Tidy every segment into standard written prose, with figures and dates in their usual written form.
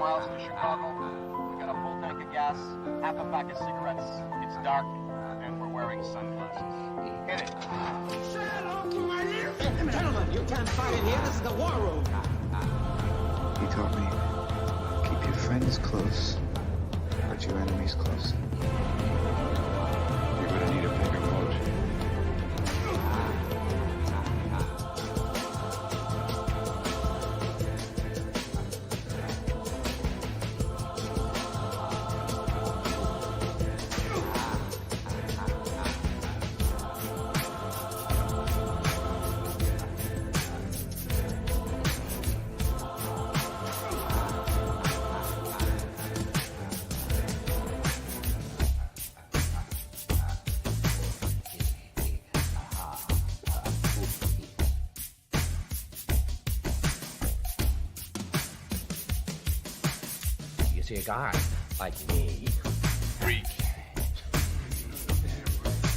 miles to Chicago. We got a full tank of gas, half a pack of cigarettes. It's dark, and we're wearing sunglasses. Hit it. Gentlemen, you can't fight in here. This is the war room. He taught me, keep your friends close, but your enemies closer. You're gonna need a bigger boat. A guy like me, Freak.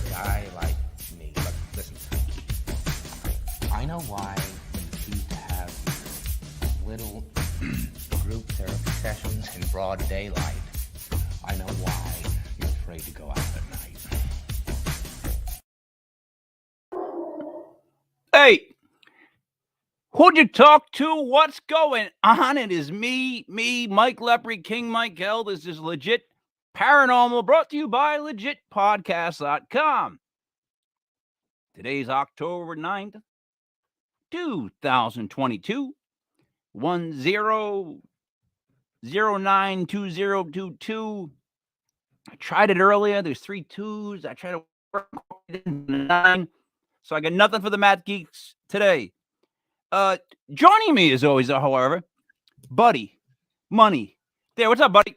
a guy like me. But listen, I know why you choose to have little group therapy sessions in broad daylight. I know why you're afraid to go out at night. Hey, who'd you talk to? What's going on? It is me, Mike Lepre, King Mike L. This is Legit Paranormal, brought to you by legitpodcast.com. Today's October 9th, 2022, 10092022. I tried it earlier. There's 3 2s. I tried to work it into 9. So I got nothing for the Math Geeks today. Joining me as always, however, Buddy Money. There, what's up, buddy?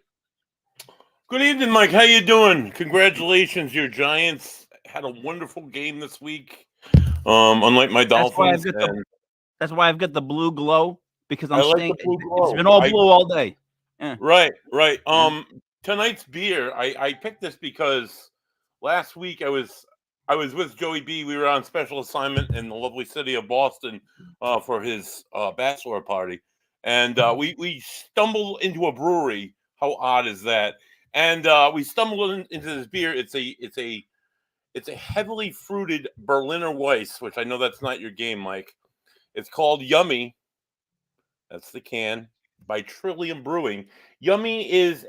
Good evening, Mike. How you doing? Congratulations, your Giants had a wonderful game this week. Unlike my Dolphins. That's why I've got the blue glow, because I'm I like staying. the blue glow. It's been all blue all day. Yeah. Right. Tonight's beer. I picked this because last week I was with Joey B. We were on special assignment in the lovely city of Boston for his bachelor party, and we stumbled into a brewery. How odd is that? And we stumbled into this beer. It's a heavily fruited Berliner Weiss, which I know that's not your game, Mike. It's called Yummy. That's the can by Trillium Brewing. Yummy is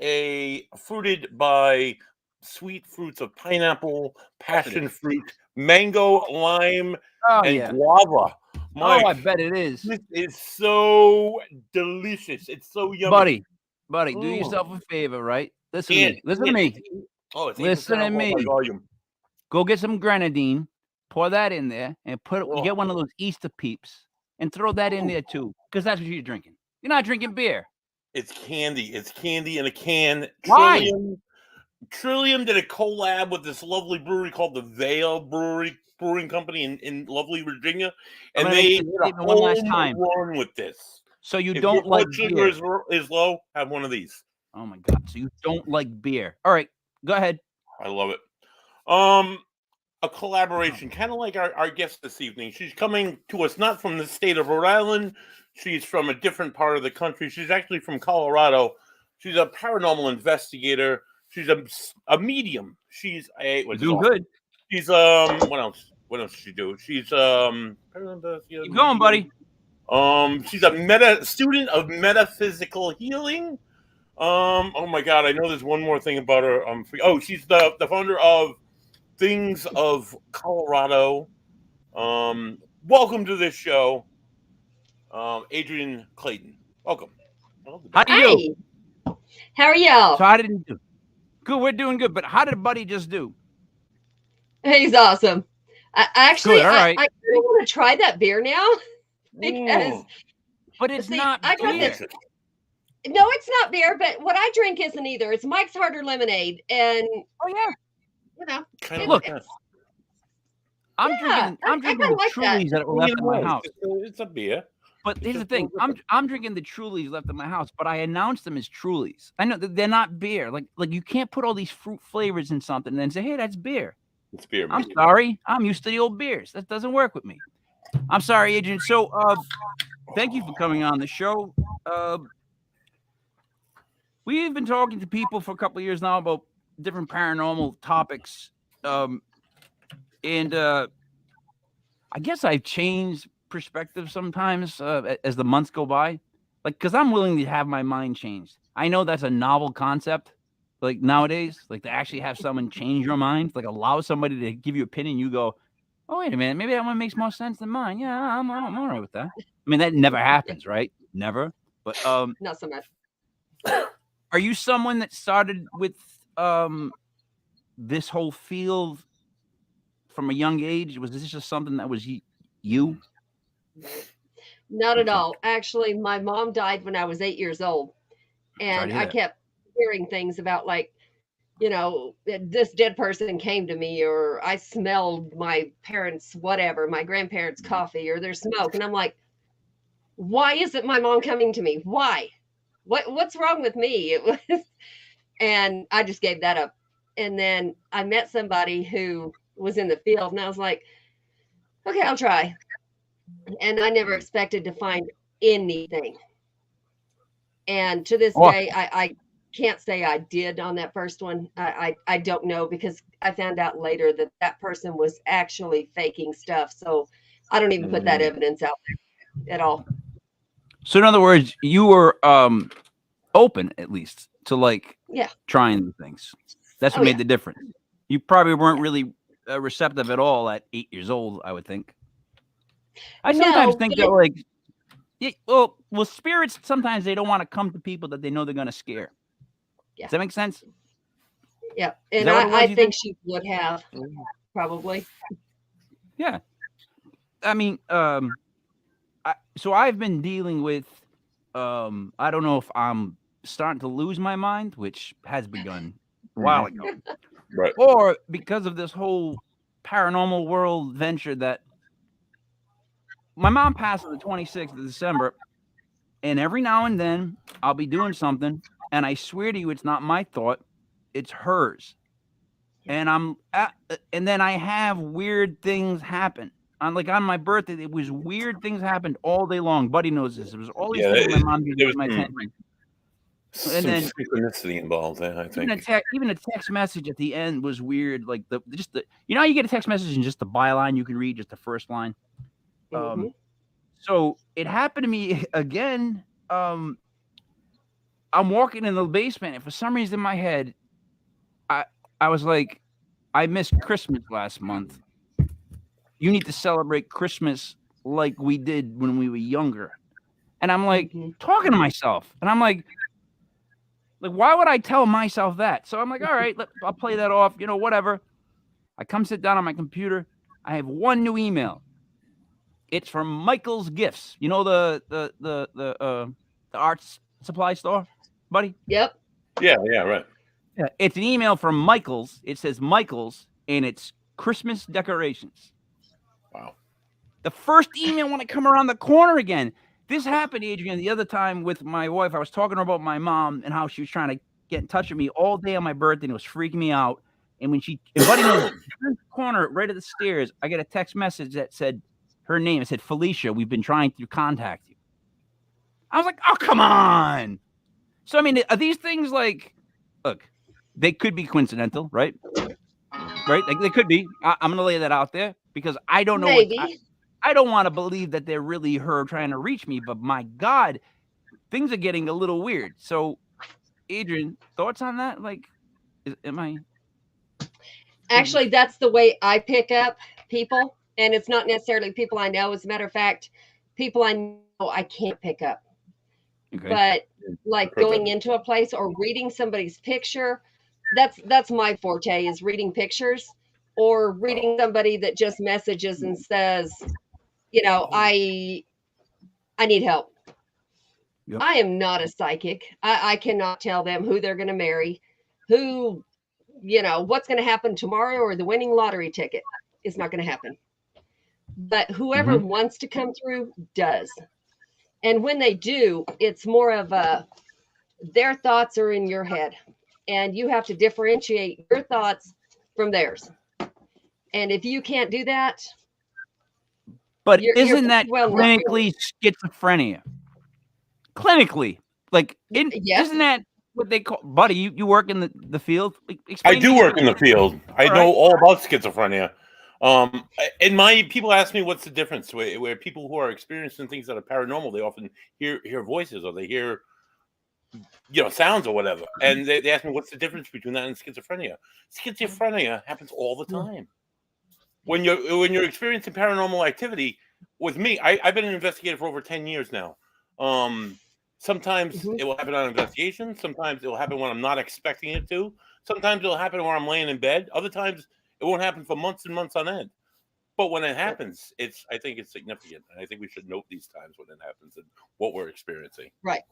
fruited by sweet fruits of pineapple, passion fruit, mango, lime, and guava. Mike, I bet it is. This is so delicious. It's so yummy. Buddy, do yourself a favor, right? Listen to me. Oh, it's Listen to me. Go get some grenadine, pour that in there, and get one of those Easter peeps and throw that in there too, because that's what you're drinking. You're not drinking beer. It's candy. It's candy in a can. Why? Trillium did a collab with this lovely brewery called the Vale Brewing Company in lovely Virginia, and they did a one last time run with this. So you if don't like sugar is low, have one of these. Oh my God! So you don't like beer? All right, go ahead. I love it. A collaboration, kind of like our guest this evening. She's coming to us not from the state of Rhode Island. She's from a different part of the country. She's actually from Colorado. She's a paranormal investigator. She's a medium. She's doing good. She's what else? What else does she do? She's keep going, buddy. She's a student of metaphysical healing. Oh my God, I know there's one more thing about her. She's the founder of Things of Colorado. Welcome to this show, Adrienne Clayton. Welcome. How do you do? How are y'all? So how did he do? Good, we're doing good. But how did Buddy just do? He's awesome. I good, all right. I really want to try that beer now because. But it's not beer. No, it's not beer. But what I drink isn't either. It's Mike's Harder Lemonade, and look. I'm drinking the Trulies that were left in my house. It's a beer. But here's the thing. I'm drinking the Trulies left in my house, but I announced them as Trulies. I know that they're not beer. Like you can't put all these fruit flavors in something and then say, hey, that's beer. It's beer. I'm sorry. I'm used to the old beers. That doesn't work with me. I'm sorry, Adrienne. So thank you for coming on the show. we've been talking to people for a couple of years now about different paranormal topics. And I guess I've changed perspective sometimes as the months go by. Like, because I'm willing to have my mind changed. I know that's a novel concept, like nowadays, like to actually have someone change your mind, like allow somebody to give you opinion. You go, oh, wait a minute, maybe that one makes more sense than mine. Yeah, I'm all right with that. I mean, that never happens, right? Never. But Not so much. are you someone that started with this whole field from a young age? Was this just something that was you? Not at Okay. all. Actually, my mom died when I was 8 years old, Sorry and to hear I that. kept hearing things about like, this dead person came to me, or I smelled my parents' whatever, my grandparents' coffee, or their smoke, and I'm like, why isn't my mom coming to me? Why? What's wrong with me? It was, and I just gave that up. And then I met somebody who was in the field, and I was like, okay, I'll try. And I never expected to find anything. And to this Oh, day, I can't say I did on that first one. I don't know, because I found out later that that person was actually faking stuff. So I don't even put that evidence out there at all. so in other words, you were open at least to like Yeah. trying the things. That's what Oh, made yeah. the difference. You probably weren't really receptive at all at 8 years old, I would think. I sometimes No, think but that like, well, spirits sometimes they don't want to come to people that they know they're gonna scare. Yeah. Does that make sense? yeah. Is And that what it was, I you think think? she would have, probably. Yeah. I mean, so I've been dealing with, I don't know if I'm starting to lose my mind, which has begun a while ago, Right. or because of this whole paranormal world venture that my mom passed on the 26th of December, and every now and then I'll be doing something, and I swear to you, it's not my thought, it's hers. And and then I have weird things happen. On my birthday, it was weird things happened all day long. Buddy knows this. It was all these Yeah, things my mom didn't there give was my some, attention. some then- synchronicity involved there, I think. Even a text message at the end was weird. Like you know how you get a text message and just the byline you can read, just the first line. Mhm. So it happened to me again. I'm walking in the basement, and for some reason in my head, I was like, I missed Christmas last month. You need to celebrate Christmas like we did when we were younger. And I'm like talking to myself, and I'm like, why would I tell myself that? So I'm like, all right, I'll play that off, whatever. I come sit down on my computer. I have one new email. It's from Michael's Gifts. You know the arts supply store, buddy? Yep. Yeah, right. Yeah, it's an email from Michael's. It says Michael's, and it's Christmas decorations. Wow. The first email when I come around the corner again. This happened, Adrienne, the other time with my wife. I was talking to her about my mom and how she was trying to get in touch with me all day on my birthday, and it was freaking me out. And when Buddy knows, in the corner right at the stairs, I get a text message that said her name. It said, Felicia, we've been trying to contact you. I was like, oh, come on. So, I mean, are these things like, look, they could be coincidental, right? Right? Like they could be. I'm going to lay that out there because I don't know. Maybe. I don't want to believe that they're really her trying to reach me, but my God, things are getting a little weird. So, Adrienne, thoughts on that? Like, am I? Actually, that's the way I pick up people. And it's not necessarily people I know. As a matter of fact, people I know I can't pick up. Okay. But like going into a place or reading somebody's picture, that's my forte, is reading pictures, or reading somebody that just messages and says, I need help. Yep. I am not a psychic. I cannot tell them who they're going to marry, who, what's going to happen tomorrow, or the winning lottery ticket. Is not going to happen. But whoever wants to come through does. And when they do, it's more of their thoughts are in your head, and you have to differentiate your thoughts from theirs. And if you can't do that, but you're isn't that well, not clinically schizophrenia? Clinically, like, Yes. isn't that what they call, buddy. You work in the field. I Explain do to work me. in the field. I All know right. all about schizophrenia. And my people ask me what's the difference where people who are experiencing things that are paranormal, they often hear voices or they hear sounds or whatever, and they ask me what's the difference between that and schizophrenia. Schizophrenia happens all the time. When you're experiencing paranormal activity, with me, I've been an investigator for over 10 years now. Sometimes it will happen on investigation. Sometimes it will happen when I'm not expecting it to. Sometimes it'll happen when I'm laying in bed. Other times it won't happen for months and months on end. But when it happens, I think it's significant. And I think we should note these times when it happens and what we're experiencing. Right.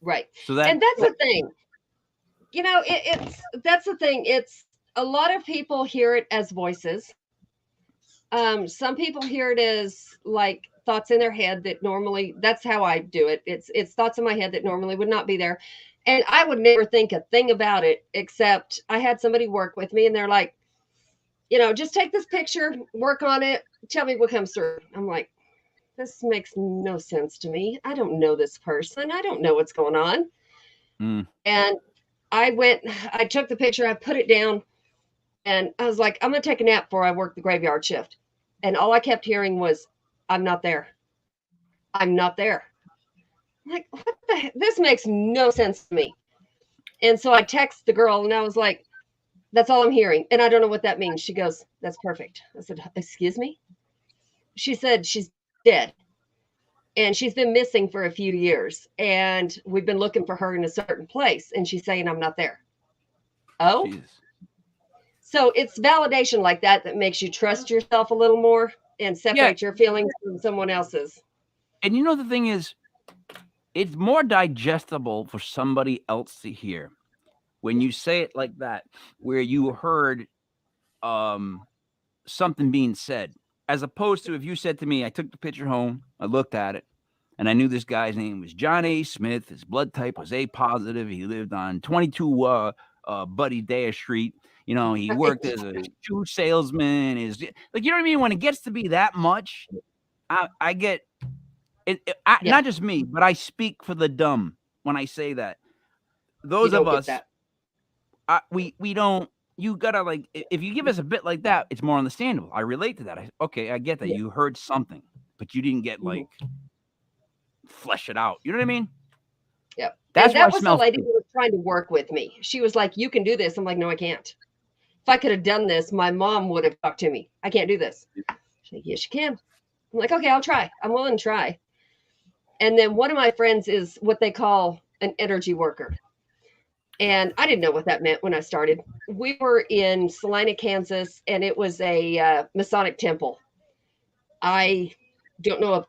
Right. So and that's the thing. That's the thing. It's a lot of people hear it as voices. Some people hear it as like thoughts in their head that normally, that's how I do it. It's thoughts in my head that normally would not be there. And I would never think a thing about it, except I had somebody work with me and they're like, just take this picture, work on it, tell me what comes through. I'm like, this makes no sense to me. I don't know this person. I don't know what's going on. And I took the picture, I put it down, and I was like, I'm going to take a nap before I work the graveyard shift. And all I kept hearing was, I'm not there. I'm not there. I'm like, what the heck? This makes no sense to me. And so I text the girl and I was like, that's all I'm hearing. And I don't know what that means. She goes, that's perfect. I said, excuse me? She said she's dead. And she's been missing for a few years. And we've been looking for her in a certain place. And she's saying, I'm not there. Oh? Jesus. So it's validation like that makes you trust yourself a little more and separate your feelings from someone else's. And the thing is, it's more digestible for somebody else to hear when you say it like that, where you heard something being said, as opposed to if you said to me, I took the picture home, I looked at it, and I knew this guy's name was John A. Smith. His blood type was A positive. He lived on 22 Buddy Dare Street. He worked as a shoe salesman. You know what I mean? When it gets to be that much, I get it. Not just me, but I speak for the dumb when I say that. Those of us, we don't. You gotta if you give us a bit like that, it's more understandable. I relate to that. I get that you heard something, but you didn't get flesh it out. You know what I mean? Yep. That was the lady who was trying to work with me. She was like, you can do this. I'm like, no, I can't. If I could have done this, my mom would have talked to me. I can't do this. She's like, yes, you can. I'm like, okay, I'll try. I'm willing to try. And then one of my friends is what they call an energy worker. And I didn't know what that meant when I started. We were in Salina, Kansas, and it was a Masonic temple. I don't know of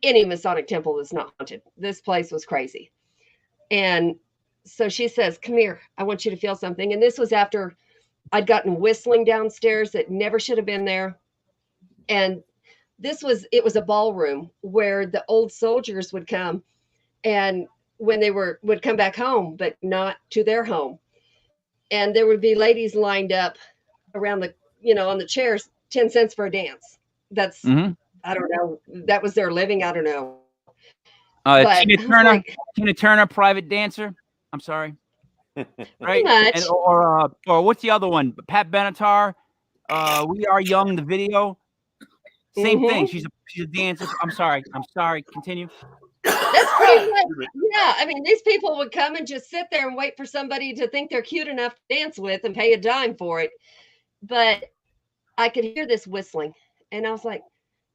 any Masonic temple that's not haunted. This place was crazy. And so she says, come here, I want you to feel something. And this was after I'd gotten whistling downstairs that never should have been there. And it was a ballroom where the old soldiers would come and when they would come back home, but not to their home. And there would be ladies lined up around on the chairs, 10 cents for a dance. That's, I don't know. That was their living. I don't know. Tina Turner, private dancer. I'm sorry. Right. Much. Or what's the other one? Pat Benatar. We Are Young, the video. Same thing. She's a dancer. I'm sorry. Continue. That's pretty much. Yeah. I mean, these people would come and just sit there and wait for somebody to think they're cute enough to dance with and pay a dime for it. But I could hear this whistling and I was like,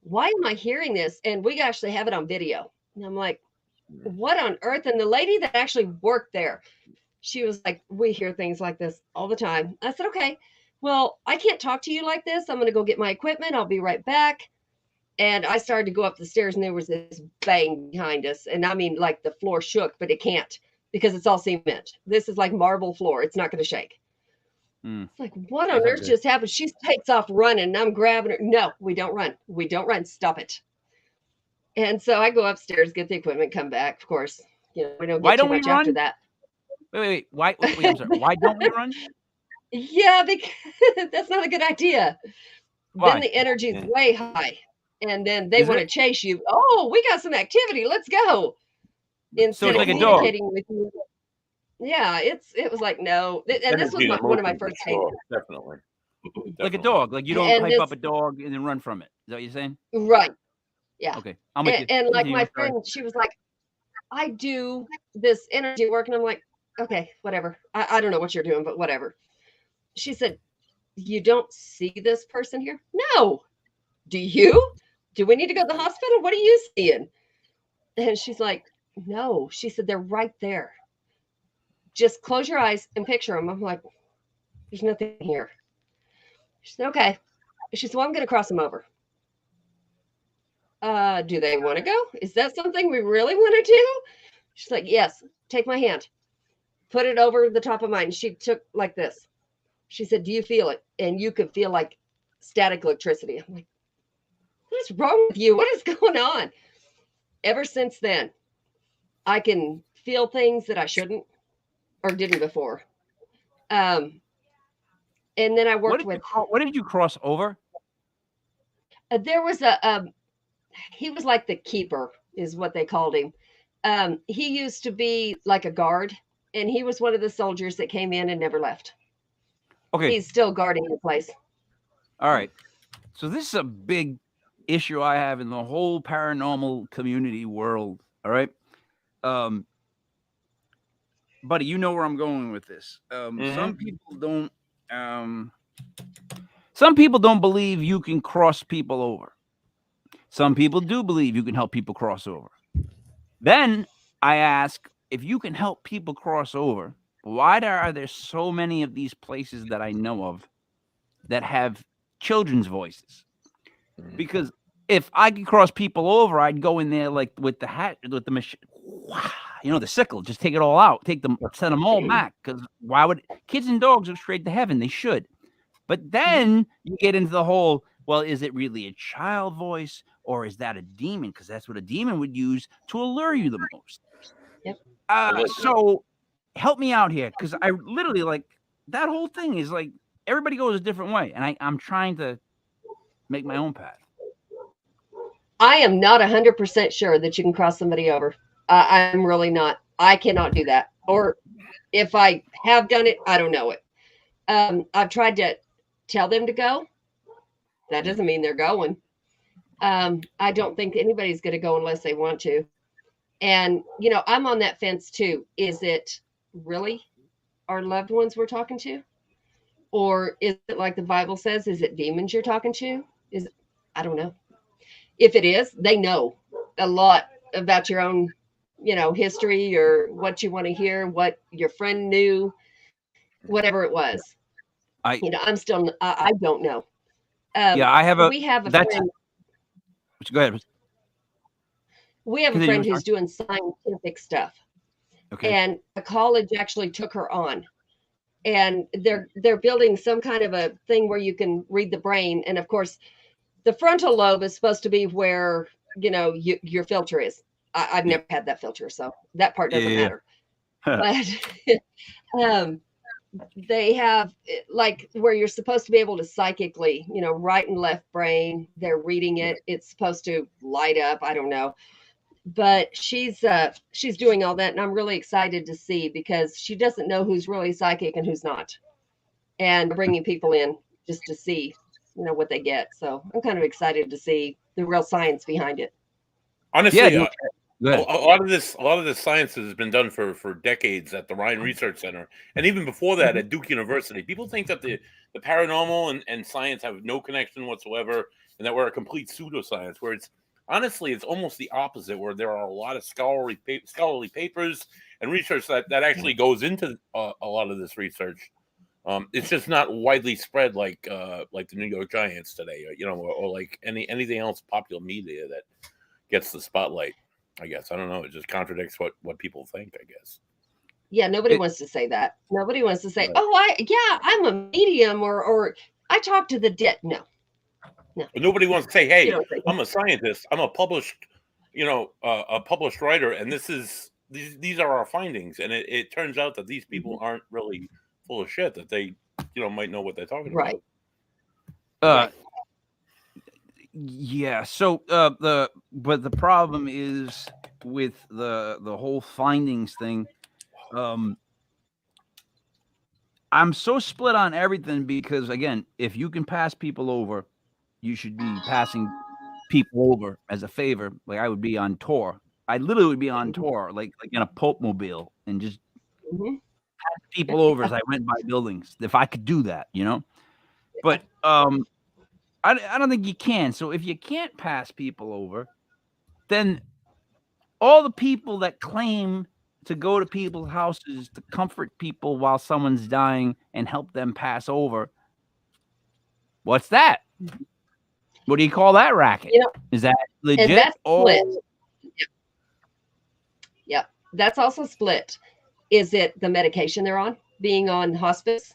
why am I hearing this? And we actually have it on video. And I'm like, what on earth? And the lady that actually worked there, she was like, we hear things like this all the time. I said, okay, well, I can't talk to you like this. I'm going to go get my equipment. I'll be right back. And I started to go up the stairs and there was this bang behind us. And I mean, like the floor shook, but it can't because it's all cement. This is like marble floor. It's not going to shake. It's like, what on earth just happened? She takes off running and I'm grabbing her. No, we don't run. We don't run. Stop it. And so I go upstairs, get the equipment, come back. Of course, we don't get too much after that. Wait. Why? I'm sorry. Why don't we run? Yeah, because that's not a good idea. Why? Then the energy is way high. And then they want to chase you. Oh, we got some activity. Let's go. So it's like a dog. With you. Yeah, it was like no, and this was Energy and one of my emotion for first sure. cases. Definitely. Like a Definitely. dog. Like you don't And hype up this a dog and then run from it. Is that what you're saying? right, yeah. Okay, I'm with you. And like Continue. my I'm sorry. friend, she was like, I do this energy work, and I'm like, okay, whatever. I don't know what you're doing, but whatever. She said, you don't see this person here? No. Do you? Do we need to go to the hospital? What are you seeing? And she's like, no. She said, they're right there. Just close your eyes and picture them. I'm like, there's nothing here. She said, okay. She said, well, I'm going to cross them over. Do they want to go? Is that something we really want to do? She's like, yes, take my hand. Put it over the top of mine. She took like this. She said, do you feel it? And you could feel like static electricity. I'm like, what is wrong with you? What is going on? Ever since then, I can feel things that I shouldn't or didn't before. And then I worked with. What did you cross over? There was he was like the keeper, is what they called him. He used to be like a guard, and he was one of the soldiers that came in and never left. Okay. He's still guarding the place. All right. So this is a big issue I have in the whole paranormal community world. All right. Buddy, you know where I'm going with this. Some people don't believe you can cross people over. Some people do believe you can help people cross over. Then I ask, if you can help people cross over, why are there so many of these places that I know of that have children's voices? Because if I could cross people over, I'd go in there like with the hat, with the machine, the sickle, just take it all out, send them all back. Because why would kids and dogs go straight to heaven? They should. But then you get into the whole, well, is it really a child voice or is that a demon? Because that's what a demon would use to allure you the most. Yep. So help me out here, because I literally like that whole thing is like everybody goes a different way, and I'm trying to make my own path. I am not 100% sure that you can cross somebody over. I'm really not. I cannot do that. Or if I have done it, I don't know it. I've tried to tell them to go. That doesn't mean they're going. I don't think anybody's going to go unless they want to. And, I'm on that fence too. Is it really our loved ones we're talking to? Or is it like the Bible says, is it demons you're talking to? I don't know. If it is, they know a lot about your own, history or what you want to hear, what your friend knew, whatever it was. I don't know. We have a friend. Go ahead. We have a friend who's doing scientific stuff. Okay. And a college actually took her on. And they're building some kind of a thing where you can read the brain. And of course, the frontal lobe is supposed to be where, your filter is. I've never had that filter, so that part doesn't matter. But they have like where you're supposed to be able to psychically, right and left brain, they're reading it. It's supposed to light up. I don't know. But she's doing all that, and I'm really excited to see, because she doesn't know who's really psychic and who's not, and bringing people in just to see, what they get. So I'm kind of excited to see the real science behind it. Honestly, a lot of this science has been done for decades at the Ryan Research Center, and even before that at Duke University. People think that the paranormal and science have no connection whatsoever, and that we're a complete pseudoscience, where it's almost the opposite, where there are a lot of scholarly papers and research that actually goes into a lot of this research. It's just not widely spread like the New York Giants today, or like anything else popular media that gets the spotlight. I guess I don't know. It just contradicts what people think, I guess. Yeah, nobody wants to say that. Nobody wants to say, "Oh, I'm a medium," or "I talk to the dead." No. But nobody wants to say, "Hey, I'm a scientist. I'm a published, a published writer, and these are our findings." And it turns out that these people aren't really full of shit. That they, might know what they're talking about. Right. Yeah. So but the problem is with the whole findings thing. I'm so split on everything because, again, if you can pass people over, you should be passing people over as a favor. Like I would be on tour. I literally would be on tour, like in a Pope mobile, and just Mhm. pass people over as I went by buildings. If I could do that, you know. But I don't think you can. So if you can't pass people over, then all the people that claim to go to people's houses to comfort people while someone's dying and help them pass over, what's that? What do you call that racket? You know, Is that legit? and that's split. or Yep. That's also split. Is it the medication they're on, being on hospice?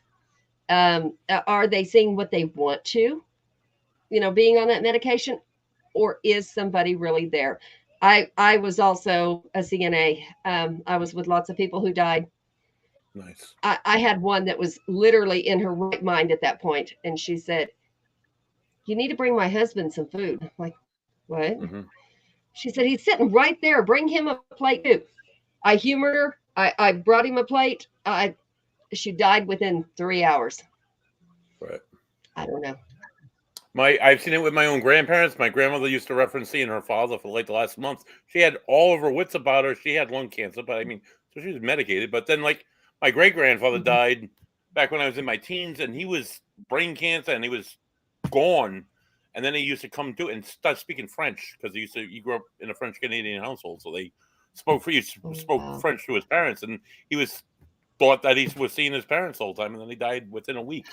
Are they seeing what they want to, being on that medication? Or is somebody really there? I was also a CNA. I was with lots of people who died. Nice. I had one that was literally in her right mind at that point, and she said, "You need to bring my husband some food." I'm like, what? Mm-hmm. She said, "He's sitting right there. Bring him a plate too." I humored her. I brought him a plate. She died within 3 hours. Right. I don't know. I've seen it with my own grandparents. My grandmother used to reference seeing her father for like the last month. She had all of her wits about her. She had lung cancer, but I mean, so she was medicated. But then, like, my great grandfather died back when I was in my teens, and he was brain cancer, and he was gone. And then he used to come to and start speaking French because he grew up in a French Canadian household, so they spoke French to his parents, and he thought that he was seeing his parents all the time, and then he died within a week.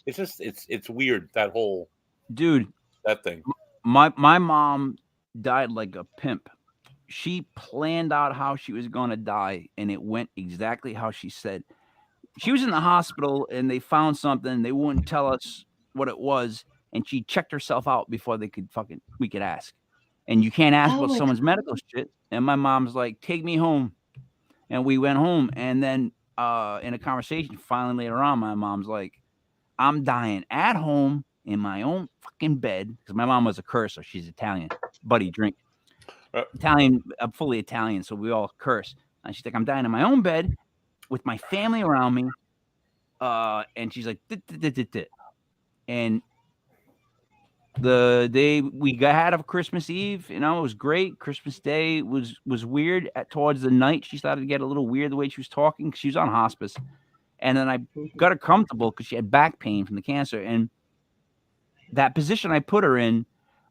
It's just it's weird, that whole that thing. My mom died like a pimp. She planned out how she was going to die, and it went exactly how she said. She was in the hospital, and they found something. They wouldn't tell us what it was, and she checked herself out before we could ask. And you can't ask about someone's medical shit. And my mom's like, "Take me home," and we went home. And then in a conversation, finally later on, my mom's like, "I'm dying at home in my own fucking bed," because my mom was a cursor. She's Italian. Buddy, drink. Italian. I'm fully Italian, so we all curse. And she's like, "I'm dying in my own bed with my family around me." And she's like, "Dit." And the day we got out of Christmas Eve, it was great. Christmas Day was weird. Towards the night, she started to get a little weird the way she was talking. She was on hospice. And then I got her comfortable because she had back pain from the cancer. And that position I put her in,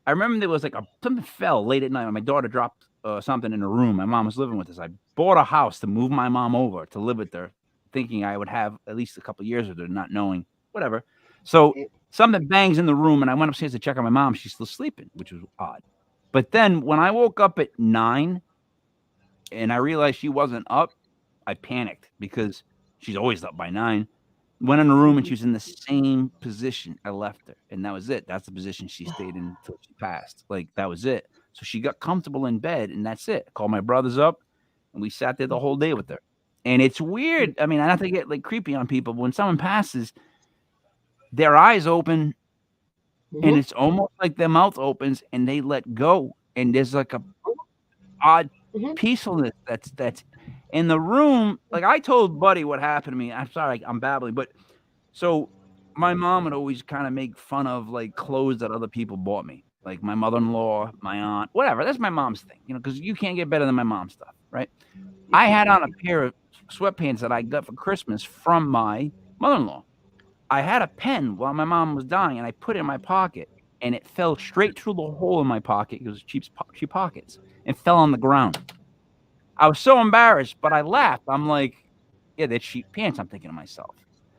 I remember there was like something fell late at night. My daughter dropped something in her room. My mom was living with us. I bought a house to move my mom over to live with her, thinking I would have at least a couple of years with her, not knowing, whatever. So something bangs in the room, and I went upstairs to check on my mom. She's still sleeping, which was odd. But then when I woke up at 9 and I realized she wasn't up, I panicked because she's always up by 9. Went in the room, and she was in the same position I left her, and that was it. That's the position she stayed in until she passed. Like, that was it. So she got comfortable in bed, and that's it. I called my brothers up, and we sat there the whole day with her. And it's weird. I mean, I have to get like creepy on people, but when someone passes, their eyes open, and it's almost like their mouth opens, and they let go, and there's like a odd peacefulness that's in the room. Like, I told Buddy what happened to me. I'm sorry, I'm babbling, but so my mom would always kind of make fun of like clothes that other people bought me, like my mother-in-law, my aunt, whatever. That's my mom's thing, because you can't get better than my mom's stuff, right? I had on a pair of sweatpants that I got for Christmas from my mother-in-law. I had a pen while my mom was dying, and I put it in my pocket, and it fell straight through the hole in my pocket. It was cheap pockets, and fell on the ground. I was so embarrassed, but I laughed. I'm like, yeah, that's cheap pants, I'm thinking to myself.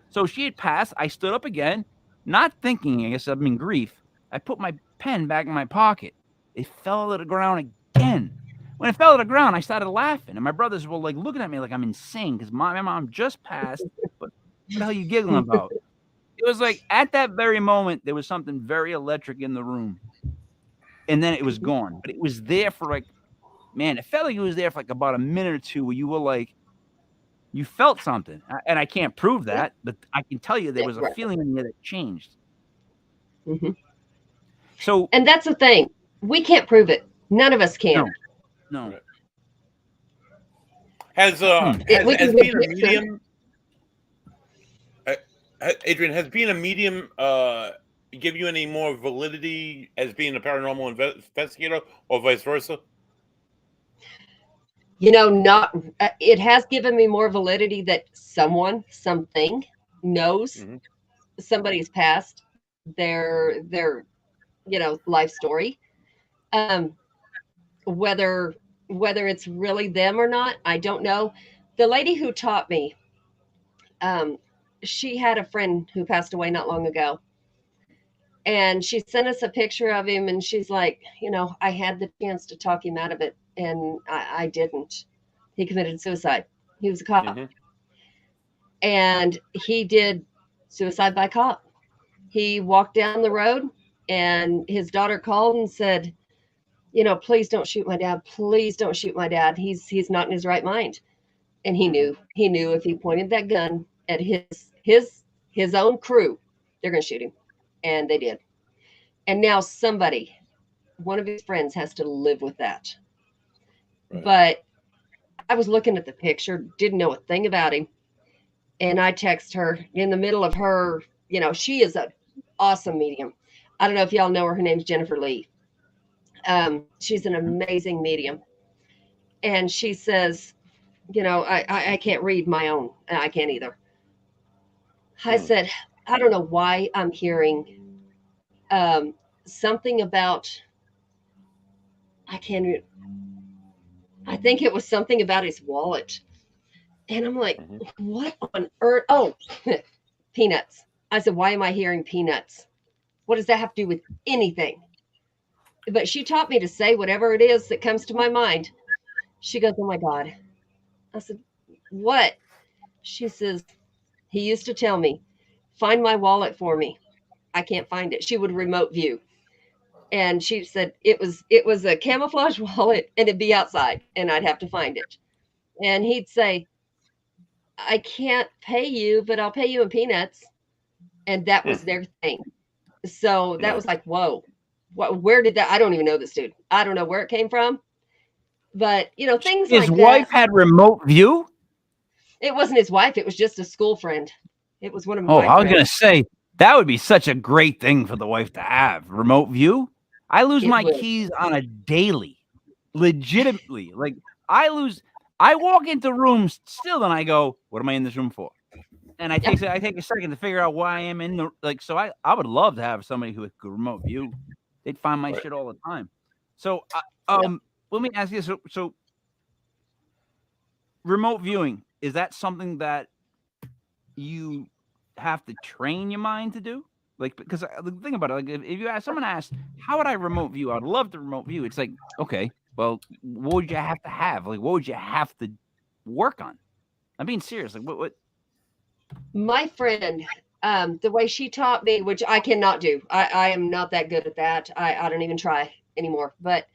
So she had passed. I stood up again, not thinking, I guess I'm in grief. I put my pen back in my pocket. It fell to the ground again. When it fell to the ground, I started laughing, and my brothers were like looking at me like I'm insane because my mom just passed. But what the hell are you giggling about? It was like at that very moment, there was something very electric in the room, and then it was gone. But it was there for like, man, it felt like it was there for like about a minute or two where you were like, you felt something. And I can't prove that, but I can tell you there was a feeling in there that changed. So, and that's the thing. We can't prove it. None of us can. No. Has being a medium, Adrienne, has being a medium give you any more validity as being a paranormal investigator, or vice versa? You know, not it has given me more validity that something knows somebody's past, their life story. Um, whether it's really them or not, I don't know. The lady who taught me, she had a friend who passed away not long ago, and she sent us a picture of him, and she's like, I had the chance to talk him out of it, and I didn't. He committed suicide. He was a cop. And he did suicide by cop. He walked down the road, and his daughter called and said, please don't shoot my dad. Please don't shoot my dad. He's not in his right mind. And he knew if he pointed that gun at his own crew, they're going to shoot him. And they did. And now one of his friends has to live with that. Right. But I was looking at the picture, didn't know a thing about him. And I text her in the middle of her, she is an awesome medium. I don't know if y'all know her. Her name's Jennifer Lee. She's an amazing medium. And she says, I can't read my own. I can't either. I said, I don't know why I'm hearing something about, I think it was something about his wallet. And I'm like, what on earth? Oh, peanuts. I said, why am I hearing peanuts? What does that have to do with anything? But she taught me to say whatever it is that comes to my mind. She goes, oh my God. I said, what? She says, he used to tell me, find my wallet for me. I can't find it. She would remote view. And she said it was a camouflage wallet, and it'd be outside, and I'd have to find it. And he'd say, I can't pay you, but I'll pay you in peanuts. And that was their thing. So that was like, whoa, where did that? I don't even know this dude. I don't know where it came from. But, things like that. His wife had remote view? It wasn't his wife. It was just a school friend. It was one of my friends. I was going to say, that would be such a great thing for the wife to have. Remote view? I lose my keys on a daily. Legitimately. Like, I walk into rooms still, and I go, what am I in this room for? And I take a second to figure out why I am in the, so I would love to have somebody who could remote view. They'd find my shit all the time. So, let me ask you, so remote viewing, is that something that you have to train your mind to do? Like, because the thing about it, like, if you ask someone asks, how would I remote view? I'd love to remote view. It's like, okay, well, what would you have to have? Like, what would you have to work on? I'm being serious. Like, what? My friend, the way she taught me, which I cannot do. I am not that good at that. I don't even try anymore. But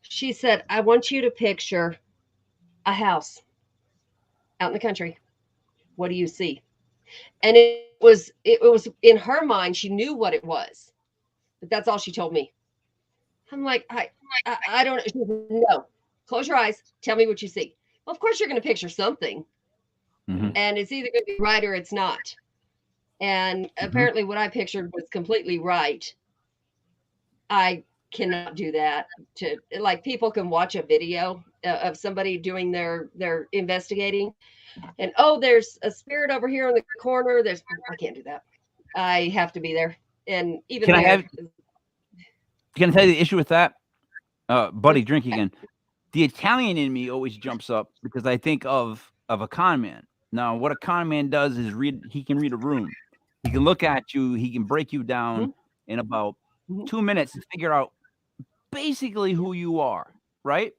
she said, I want you to picture a house out in the country. What do you see? And it was in her mind, she knew what it was, but that's all she told me. I'm like, I don't know. No, close your eyes. Tell me what you see. Well, of course you're going to picture something, and it's either going to be right or it's not. And apparently what I pictured was completely right. I cannot do that. Like, people can watch a video of somebody doing their investigating, and there's a spirit over here in the corner. I can't do that. I have to be there. And even can I tell you the issue with that? Buddy, drink again. The Italian in me always jumps up because I think of a con man. Now, what a con man does is he can read a room. He can look at you. He can break you down in about 2 minutes to figure out basically who you are, right?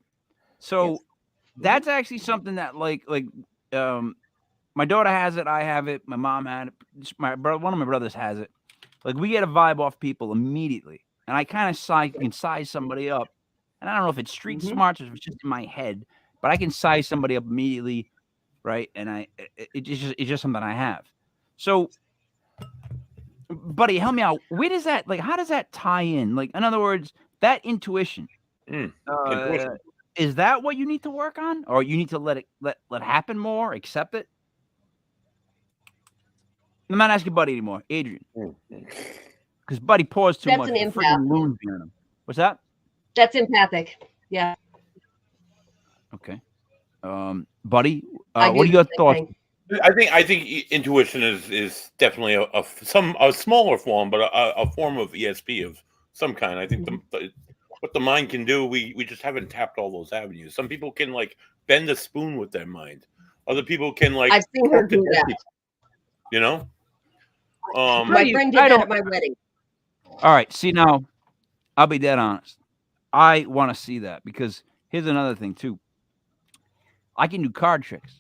So that's actually something that like my daughter has it, I have it, my mom had it, one of my brothers has it. Like, we get a vibe off people immediately, and I kind of can size somebody up, and I don't know if it's street smarts or if it's just in my head, but I can size somebody up immediately, right? And it's just something I have. So, buddy, help me out. Where does that, like, how does that tie in? Like, in other words, that intuition. Is that what you need to work on, or you need to let it happen more, accept it? I'm not asking Buddy anymore. Adrienne. Because Buddy paused too That's much. an The empath. freaking loons behind him. What's that? That's empathic. Yeah. Okay. Buddy, I what are do your the same thoughts? thing. I think intuition is definitely a smaller form, but a form of ESP of some kind. I think what the mind can do, we just haven't tapped all those avenues. Some people can like bend a spoon with their mind. Other people can like I've seen her talk to do dead that. people, you know. My friend did that at my wedding. All right. See, now, I'll be dead honest. I want to see that because here's another thing, too. I can do card tricks.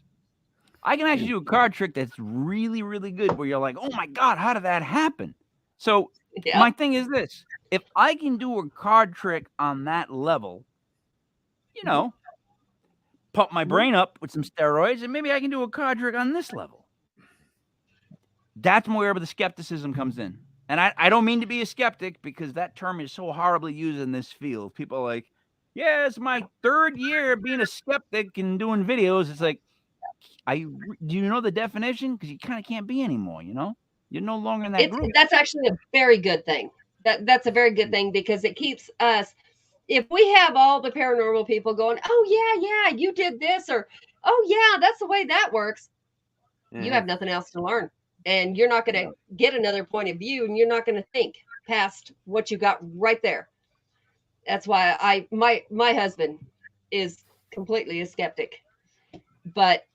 I can actually do a card trick that's really, really good where you're like, oh, my God, how did that happen? So Yeah. my thing is this. If I can do a card trick on that level, you know, pump my brain up with some steroids, and maybe I can do a card trick on this level. That's where the skepticism comes in. And I don't mean to be a skeptic because that term is so horribly used in this field. People are like, yeah, it's my 3rd year being a skeptic and doing videos. It's like, do you know the definition? Because you kind of can't be anymore, you know? You're no longer in that group. That's actually a very good thing. That's a very good thing because it keeps us, if we have all the paranormal people going, oh, yeah, you did this, or, oh, yeah, that's the way that works. You have nothing else to learn. And you're not going to get another point of view, and you're not going to think past what you got right there. That's why my husband is completely a skeptic, but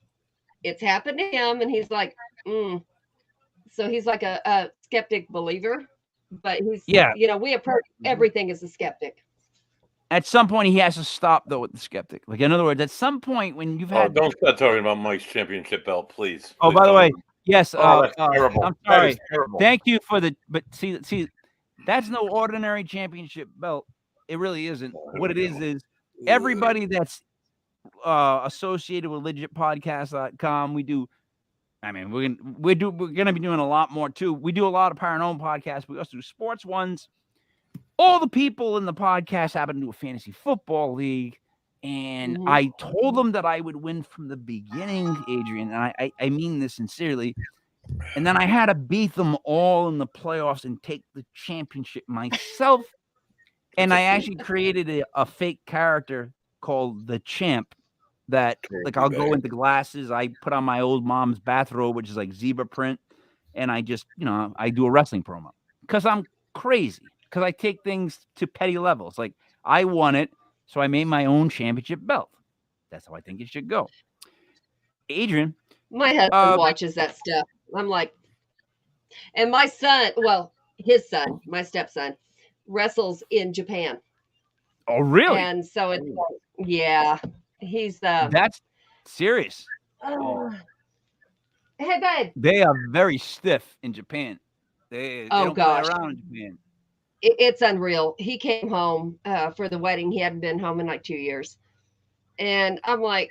it's happened to him, and he's like, So he's like a skeptic believer, but he's, you know, we approach everything as a skeptic. At some point, he has to stop, though, with the skeptic. Like, in other words, at some point when you've had... don't start talking about Mike's championship belt, please. Oh, by the way, yes. That's terrible. I'm sorry. Terrible. Thank you for the... But see, that's no ordinary championship belt. It really isn't. What it is everybody that's associated with legitpodcast.com, we do... I mean, we're going to be doing a lot more, too. We do a lot of paranormal podcasts. We also do sports ones. All the people in the podcast happen to do a fantasy football league. And I told them that I would win from the beginning, Adrienne. And I mean this sincerely. And then I had to beat them all in the playoffs and take the championship myself. And I actually created a fake character called the Champ that, like, I'll go into glasses. I put on my old mom's bathrobe, which is like zebra print. And I just, you know, I do a wrestling promo because I'm crazy. Because I take things to petty levels. Like, I won it, so I made my own championship belt. That's how I think it should go. Adrienne. My husband watches that stuff. I'm like, and my son, well, his son, my stepson, wrestles in Japan. Oh, really? And so it's, yeah, he's... That's serious. Hey, babe. They are very stiff in Japan. They don't play around in Japan. It's unreal. He came home for the wedding. He hadn't been home in like 2 years. And I'm like,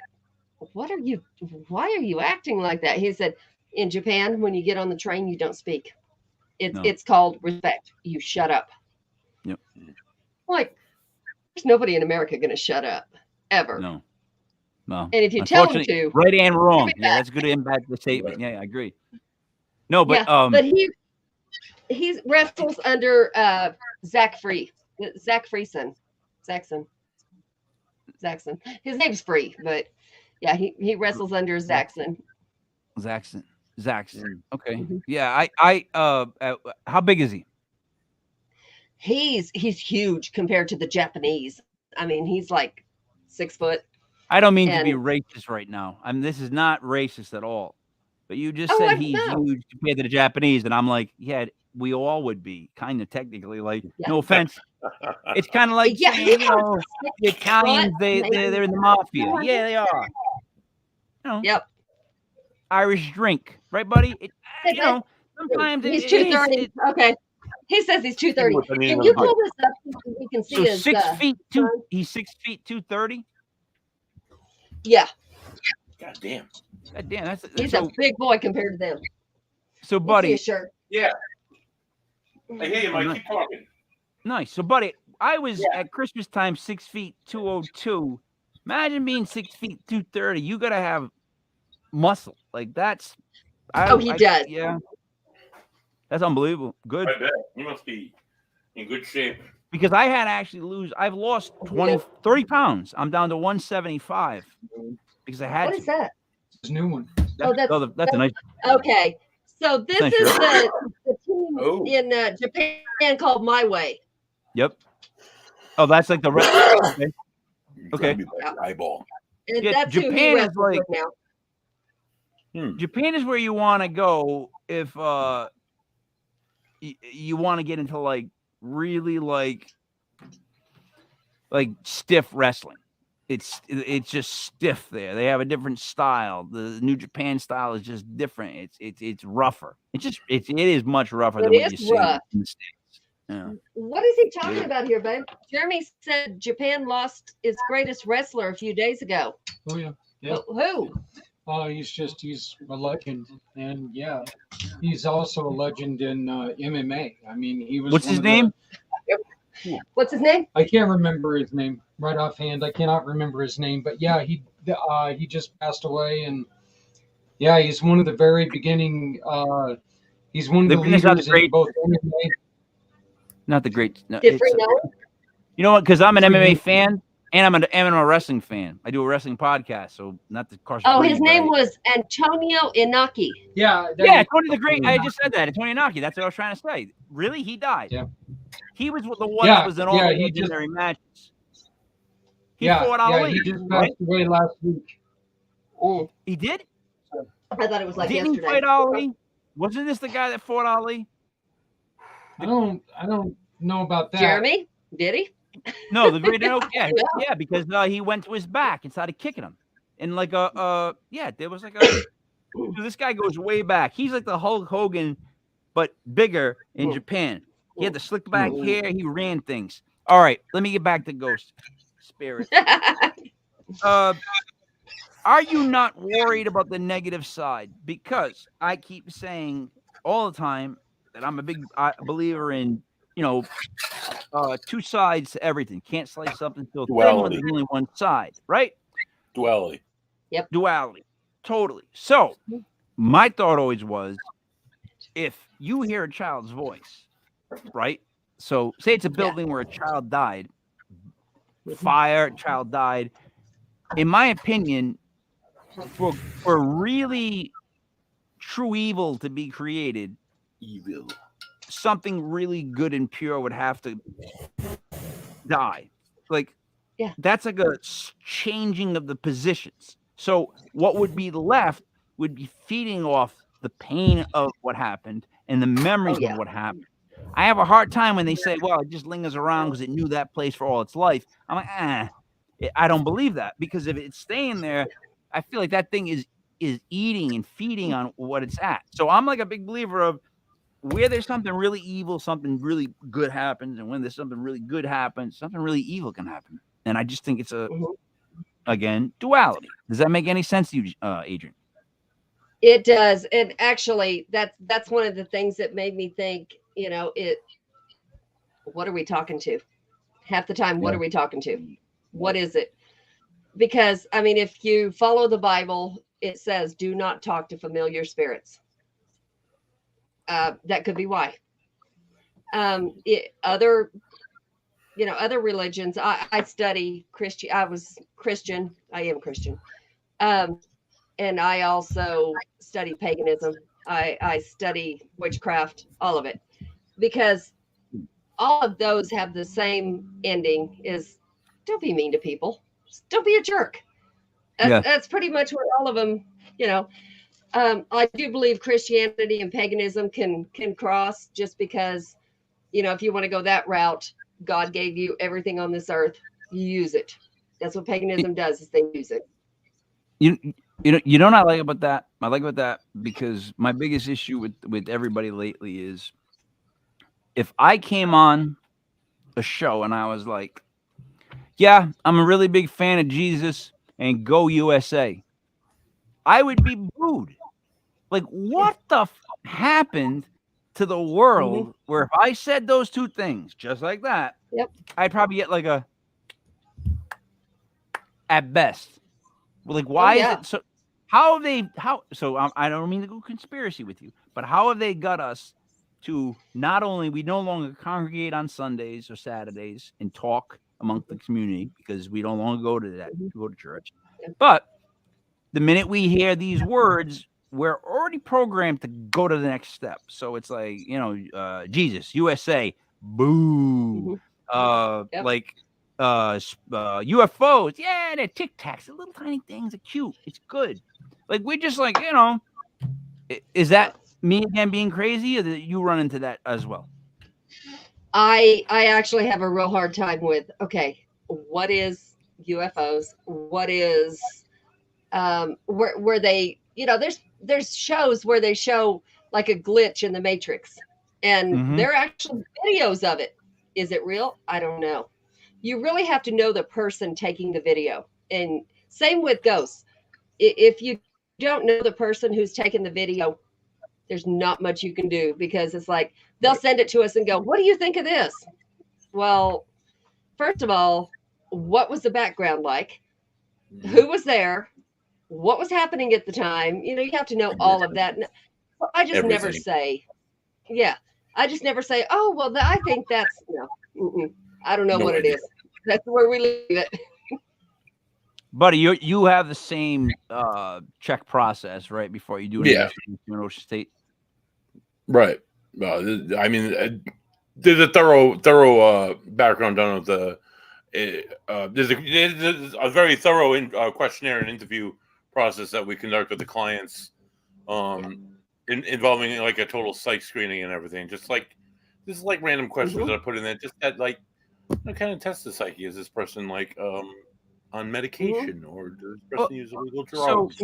why are you acting like that? He said, in Japan, when you get on the train, you don't speak. It's called respect. You shut up. Yep. Like, there's nobody in America going to shut up ever. No. And if you tell them to. Right and wrong. Yeah, that's a good impact the statement. Yeah, I agree. No, but but he wrestles under Zach Friesen. Zaxxon. His name's Free, but yeah, he wrestles under Zaxxon. Zaxxon. Okay. Yeah, I how big is he? He's huge compared to the Japanese. I mean, he's like 6 foot. I don't mean to be racist right now. I mean, this is not racist at all. But you just said he's huge compared to the Japanese, and I'm like, yeah, we all would be, kind of technically. Like, no offense. It's kind of like saying, you know, the Italians, they're in the mafia. Yeah, they are. You know, Irish drink, right, buddy? You know, sometimes he's 230. Okay, he says he's 230. Can you pull this up so we can see so his 6 feet two? He's 6 feet 230. Yeah. God damn. He's a big boy compared to them. So, buddy. Shirt. Yeah. I hear you, Mike. Keep talking. Nice. So, buddy, I was at Christmas time 6 feet 202. Imagine being 6 feet 230. You got to have muscle. Like, that's. He does. Yeah. That's unbelievable. Good. I bet he must be in good shape. Because I had to actually I've lost 30 pounds. I'm down to 175 because I had What to. is that? This new one. That's a nice. Okay. So this Thanks, is Cheryl. the team Oh. in Japan called My Way. Yep. Oh, that's like the red. Okay. Okay. Grab me by the eyeball. And Yeah, that's who he Japan is wrestles like- with now. Japan is where you want to go if you want to get into like really like stiff wrestling. It's just stiff there. They have a different style. The New Japan style is just different. It's rougher. It is much rougher than what you see in the States. Yeah. What is he talking about here, babe? Jeremy said Japan lost its greatest wrestler a few days ago. Oh yeah. Yeah. Who? He's a legend, and yeah, he's also a legend in MMA. I mean, he was. What's his name? What's his name? I can't remember his name right offhand. I cannot remember his name, but yeah, he just passed away, and yeah, he's one of the very beginning. He's one of the leaders in both MMA. Not the great. No, Did Free know him? you know what? Because I'm an MMA fan and I'm an MMA wrestling fan. I do a wrestling podcast, so not the course. Oh, his name was Antonio Inaki. Yeah. Tony the Great. I just said that. Antonio Inaki. That's what I was trying to say. Really, he died. Yeah. He was the one that was in all the legendary matches. He fought Ali. He just passed away last week. He did? I thought it was like Didn't yesterday. he fight Ali? Wasn't this the guy that fought Ali? I don't know about that. Jeremy? Did he? No, the great. Yeah, because he went to his back and started kicking him, and like there was like a. So this guy goes way back. He's like the Hulk Hogan, but bigger in Japan. He had the slick back hair. He ran things. All right, let me get back to Ghost Spirit. Are you not worried about the negative side? Because I keep saying all the time that I'm a big believer in, two sides to everything. Can't slice something to a thing when there's only one side, right? Duality. Yep. Duality. Totally. So my thought always was, if you hear a child's voice, right? So say it's a building where a child died, fire, child died. In my opinion, for really true evil to be created, something really good and pure would have to die. Like, that's like a changing of the positions. So what would be left would be feeding off the pain of what happened and the memories of what happened. I have a hard time when they say, well, it just lingers around because it knew that place for all its life. I'm like, I don't believe that, because if it's staying there, I feel like that thing is eating and feeding on what it's at. So I'm like a big believer of where there's something really evil, something really good happens. And when there's something really good happens, something really evil can happen. And I just think it's again, duality. Does that make any sense to you, Adrienne? It does. And actually, that's one of the things that made me think, what are we talking to? Half the time, what are we talking to? What is it? Because, I mean, if you follow the Bible, it says, do not talk to familiar spirits. That could be why. Other religions, I study Christian. I was Christian. I am Christian. And I also study paganism. I study witchcraft, all of it, because all of those have the same ending: is don't be mean to people. Don't be a jerk. That's pretty much what all of them, I do believe Christianity and paganism can cross, just because, if you want to go that route, God gave you everything on this earth. You use it. That's what paganism does, is they use it. You know what I like about that? I like about that because my biggest issue with everybody lately is, if I came on a show and I was like, yeah, I'm a really big fan of Jesus and go USA, I would be booed. Like, what the happened to the world where if I said those two things just like that, I'd probably get like a, at best. Like, why is it so? I don't mean to go conspiracy with you, but how have they got us to not only we no longer congregate on Sundays or Saturdays and talk among the community because we don't longer go to that, go to church, but the minute we hear these words, we're already programmed to go to the next step. So it's like, Jesus, USA, boo. Like UFOs, yeah, they're tic tacs, the little tiny things are cute. It's good. Like we're just like, is that me again being crazy, or did you run into that as well? I actually have a real hard time with, okay, what is UFOs? What is where they, there's shows where they show like a glitch in the Matrix, and there are actual videos of it. Is it real? I don't know. You really have to know the person taking the video. And same with ghosts. If you don't know the person who's taking the video, there's not much you can do, because it's like they'll send it to us and go, what do you think of this? Well, first of all, what was the background like? Who was there? What was happening at the time? You have to know all of that. I just never say, I just never say, oh, well, I think that's, I don't know what it is. That's where we leave it. Buddy, you have the same check process, right, before you do an investigation in Ocean State? Right. I mean, there's a thorough background done of the. There's a very thorough questionnaire and interview process that we conduct with the clients, involving like a total psych screening and everything. Just like random questions that I put in there, just that like kind of test the psyche. Is this person like on medication, or does this person use illegal drugs?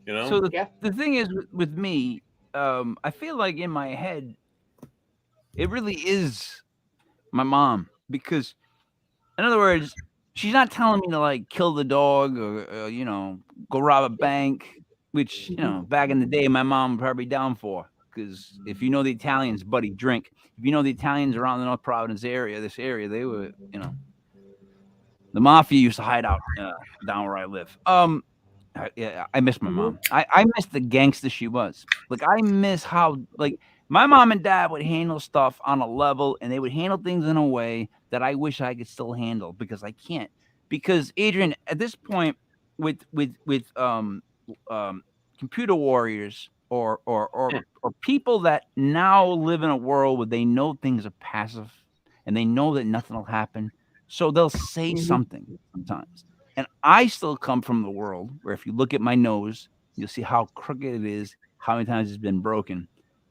So the thing is with me, I feel like in my head, it really is my mom, because, in other words, she's not telling me to like kill the dog or go rob a bank, which back in the day my mom would probably be down for, because if you know the Italians, buddy, drink. If you know the Italians around the North Providence area, they were the mafia used to hide out down where I live. I miss my mom. I miss the gangster she was. Like, I miss how, like, my mom and dad would handle stuff on a level, and they would handle things in a way that I wish I could still handle, because I can't. Because, Adrienne, at this point, with computer warriors or people that now live in a world where they know things are passive and they know that nothing will happen, so they'll say something sometimes. And I still come from the world where if you look at my nose, you'll see how crooked it is, how many times it's been broken,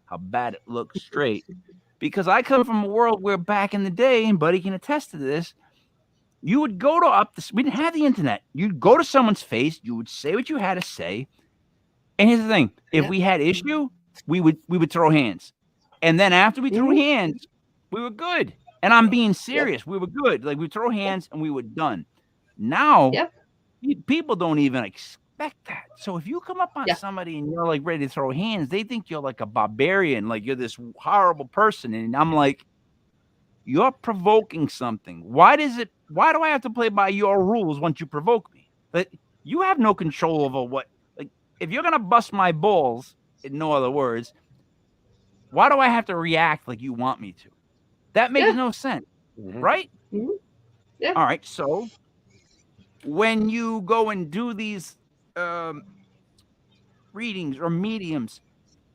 how bad it looks straight. Because I come from a world where back in the day, and Buddy can attest to this, you would go to we didn't have the internet. You'd go to someone's face, you would say what you had to say. And here's the thing, if we had issue, we would throw hands. And then after we threw hands, we were good. And I'm being serious. We were good. Like, we throw hands and we were done. Now, people don't even expect that. So if you come up on somebody and you're like ready to throw hands, they think you're like a barbarian, like you're this horrible person. And I'm like, you're provoking something. Why do I have to play by your rules once you provoke me? But you have no control over what, like, if you're going to bust my balls, in no other words, why do I have to react like you want me to? That makes no sense, right? Yeah. All right, so when you go and do these readings or mediums,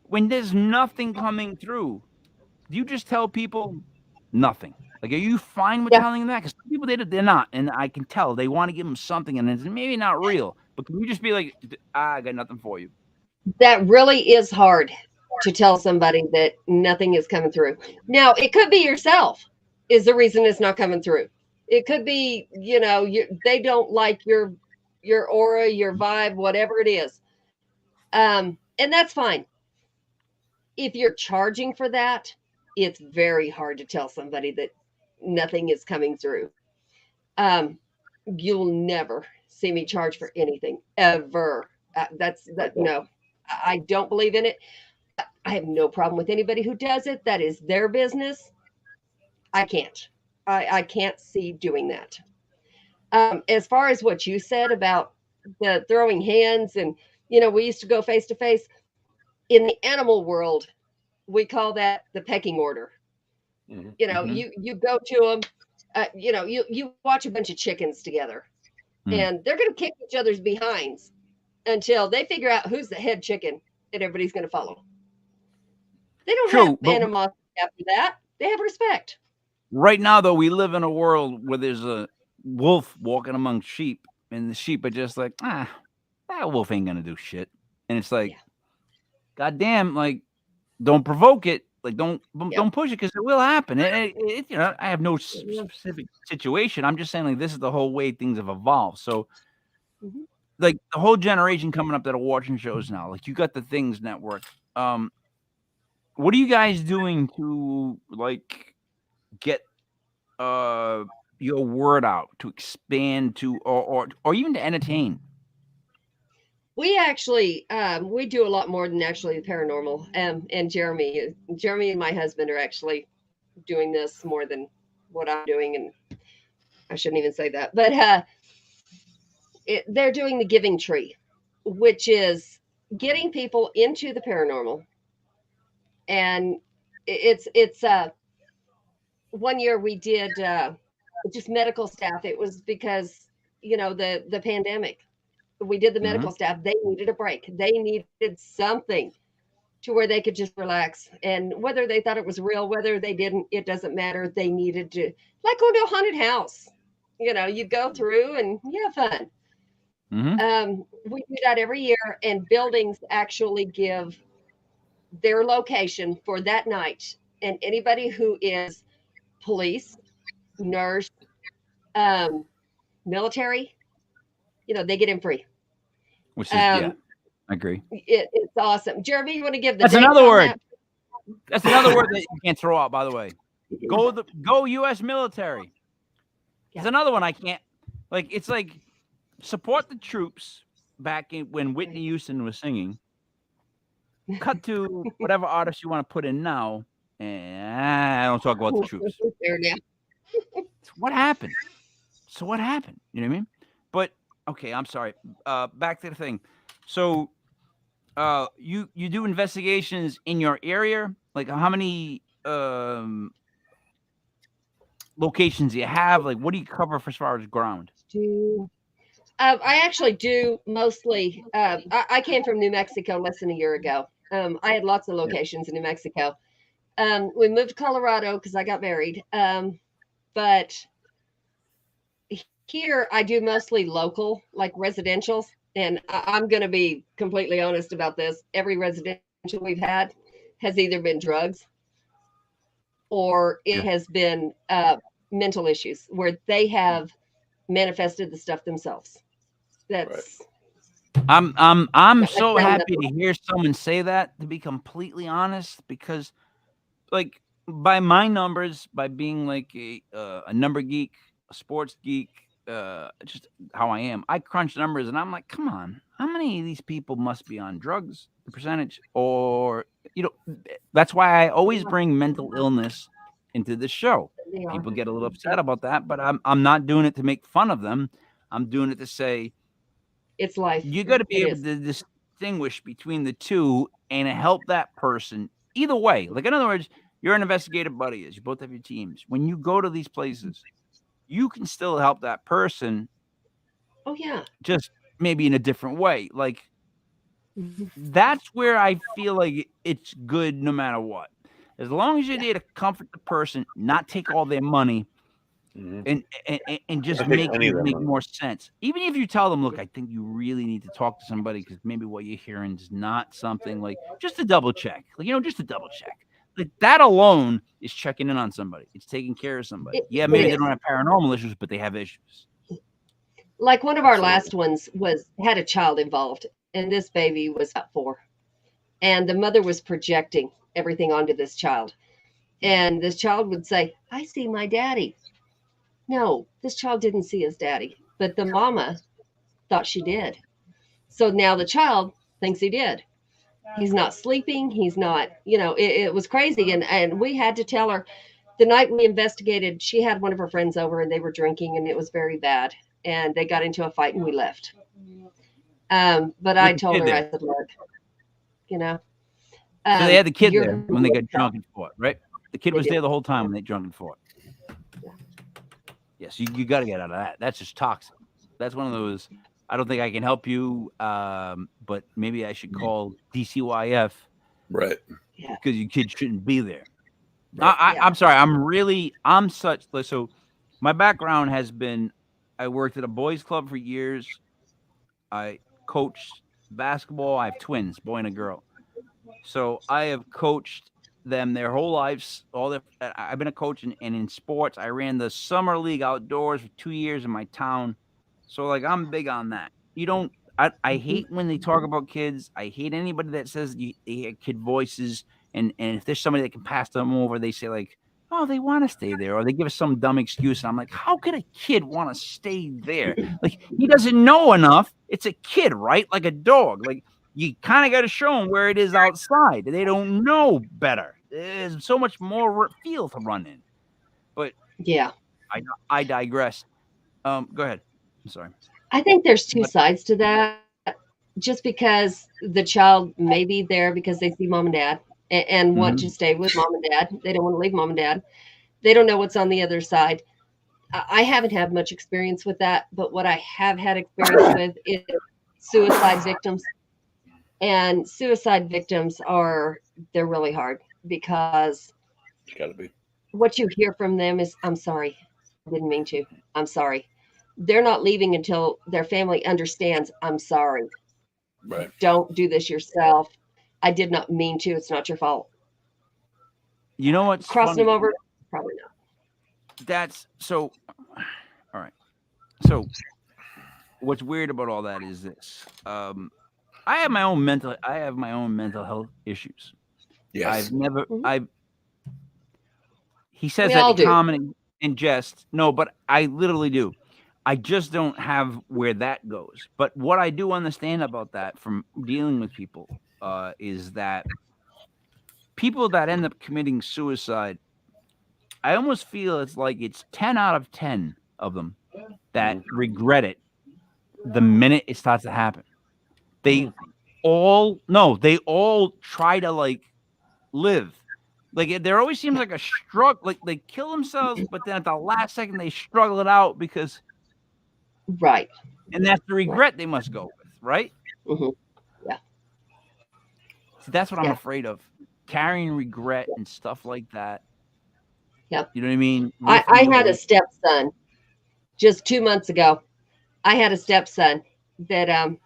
when there's nothing coming through, do you just tell people nothing? Like, are you fine with telling them that? Because some people, they're not, and I can tell they want to give them something, and it's maybe not real. But can you just be like, I got nothing for you? That really is hard to tell somebody that nothing is coming through. Now, it could be yourself is the reason it's not coming through. It could be, they don't like your aura, your vibe, whatever it is. And that's fine. If you're charging for that, it's very hard to tell somebody that nothing is coming through. You'll never see me charge for anything ever. No, I don't believe in it. I have no problem with anybody who does it. That is their business. I can't. I can't see doing that. As far as what you said about the throwing hands, and we used to go face to face in the animal world. we call that the pecking order. Mhm. You know, Mhm. you go to them, you know, you watch a bunch of chickens together, and they're going to kick each other's behinds until they figure out who's the head chicken that everybody's going to follow. They don't have True, but animosity after that. They have respect. right now, though, we live in a world where there's a wolf walking among sheep, and the sheep are just like, that wolf ain't gonna do shit. And it's like, Yeah. goddamn, like, don't provoke it, like, don't Yep. push it because it will happen. You know, I have no specific situation. I'm just saying, like, this is the whole way things have evolved. So, Mhm. like, the whole generation coming up that are watching shows now, like, you got the Things Network. What are you guys doing to like get your word out, to expand, to or even to entertain? We actually we do a lot more than actually the paranormal. And Jeremy and my husband are actually doing this more than what I'm doing, and I shouldn't even say that, but they're doing the giving tree, which is getting people into the paranormal. And it's one year we did just medical staff. It was because, you know, the pandemic. We did the medical staff. They needed a break. They needed something to where they could just relax. And whether they thought it was real, whether they didn't, it doesn't matter. They needed to, like, go to a haunted house. You know, you go through and you have fun. We do that every year, and buildings actually give their location for that night. And anybody who is police, nurse, um, military, you know, they get in free. Which is, yeah, Um, I agree. it's awesome. Jeremy, you want to give the That's dates another on word. that? That's another word that you can't throw out, by the way. Go U.S. military. There's another one I can't, like, it's like support the troops back in when Whitney Houston was singing. Cut to whatever artist you want to put in now, and I don't talk about the troops. There now. What happened? So what happened? You know what I mean? But okay, I'm sorry. Back to the thing. So you do investigations in your area? Like, how many locations do you have? Like, what do you cover for as far as ground? I actually do mostly. I came from New Mexico less than a year ago. I had lots of locations in New Mexico. We moved to Colorado because I got married. But here I do mostly local, like residentials. And I'm going to be completely honest about this. Every residential we've had has either been drugs or it has been mental issues where they have manifested the stuff themselves. That's I'm so happy to hear someone say that, to be completely honest, because, like, by my numbers, by being like a number geek, a sports geek, just how I am, I crunch numbers and I'm like, come on, how many of these people must be on drugs? The percentage, or, you know, that's why I always bring mental illness into the show. People get a little upset about that, but I'm not doing it to make fun of them. I'm doing it to say, it's life. you got to be able to distinguish between the two and help that person either way. Like, in other words, you're an investigative buddy, you both have your teams. When you go to these places, you can still help that person. Oh yeah. Just maybe in a different way. Like, that's where I feel like it's good no matter what. As long as you're there to comfort the person, not take all their money, and just make more sense. Even if you tell them, look, I think you really need to talk to somebody because maybe what you're hearing is not something, like, just to double check. Like, you know, just to double check. Like, that alone is checking in on somebody. It's taking care of somebody. Maybe they don't have paranormal issues, but they have issues. Like, one of our last ones had a child involved, and this baby was about 4. And the mother was projecting everything onto this child. And this child would say, I see my daddy. No, this child didn't see his daddy, but the mama thought she did. So now the child thinks he did. He's not sleeping. He's not, you know, it was crazy. And we had to tell her the night we investigated, she had one of her friends over and they were drinking and it was very bad. And they got into a fight and we left. But I told her, I said, look, you know, So they had the kid you're there when they got drunk and fought, right? The kid was there the whole time when they drunk and fought. Yes, you got to get out of that. That's just toxic. That's one of those. I don't think I can help you, but maybe I should call DCYF, Right. because your kid shouldn't be there. Right. I'm sorry. I'm such. So my background has been, I worked at a boys club for years. I coached basketball. I have twins, boy and a girl. So I have coached them their whole lives. I've been a coach in sports. I ran the summer league outdoors for 2 years in my town. So like, I'm big on that. I hate when they talk about kids. I hate anybody that says they hear kid voices. And if there's somebody that can pass them over, they say like, oh, they want to stay there, or they give us some dumb excuse. And I'm like, how could a kid want to stay there? Like, he doesn't know enough. It's a kid, right? Like a dog. Like, you kind of got to show them where it is outside. They don't know better. There's so much more field to run in. But Yeah. I digress. Go ahead. I'm sorry. I think there's two sides to that. Just because the child may be there because they see mom and dad and want to stay with mom and dad. They don't want to leave mom and dad. They don't know what's on the other side. I haven't had much experience with that, but what I have had experience with is suicide victims. And suicide victims they're really hard, because It's got to be. what you hear from them is, I'm sorry, I didn't mean to. I'm sorry. They're not leaving until their family understands, I'm sorry. Right. Don't do this yourself. I did not mean to. It's not your fault. You know what's Crossing funny? them over? Probably not. That's so. All right. So what's weird about all that is this. I have my own mental health issues. Yes. He says We that all to do. comment in jest. No, but I literally do. I just don't have where that goes. But what I do understand about that from dealing with people is that people that end up committing suicide, I almost feel it's 10 out of 10 of them that regret it the minute it starts to happen. They all try to like live. Like, there always seems like a struggle. Like, they kill themselves, but then at the last second they struggle it out because, Right. and that's the regret they must go with, right? Mhm. Yeah. See, that's what I'm Yeah. afraid of, carrying regret and stuff like that. Yep. You know what I mean? I had a stepson just 2 months ago. I had a stepson that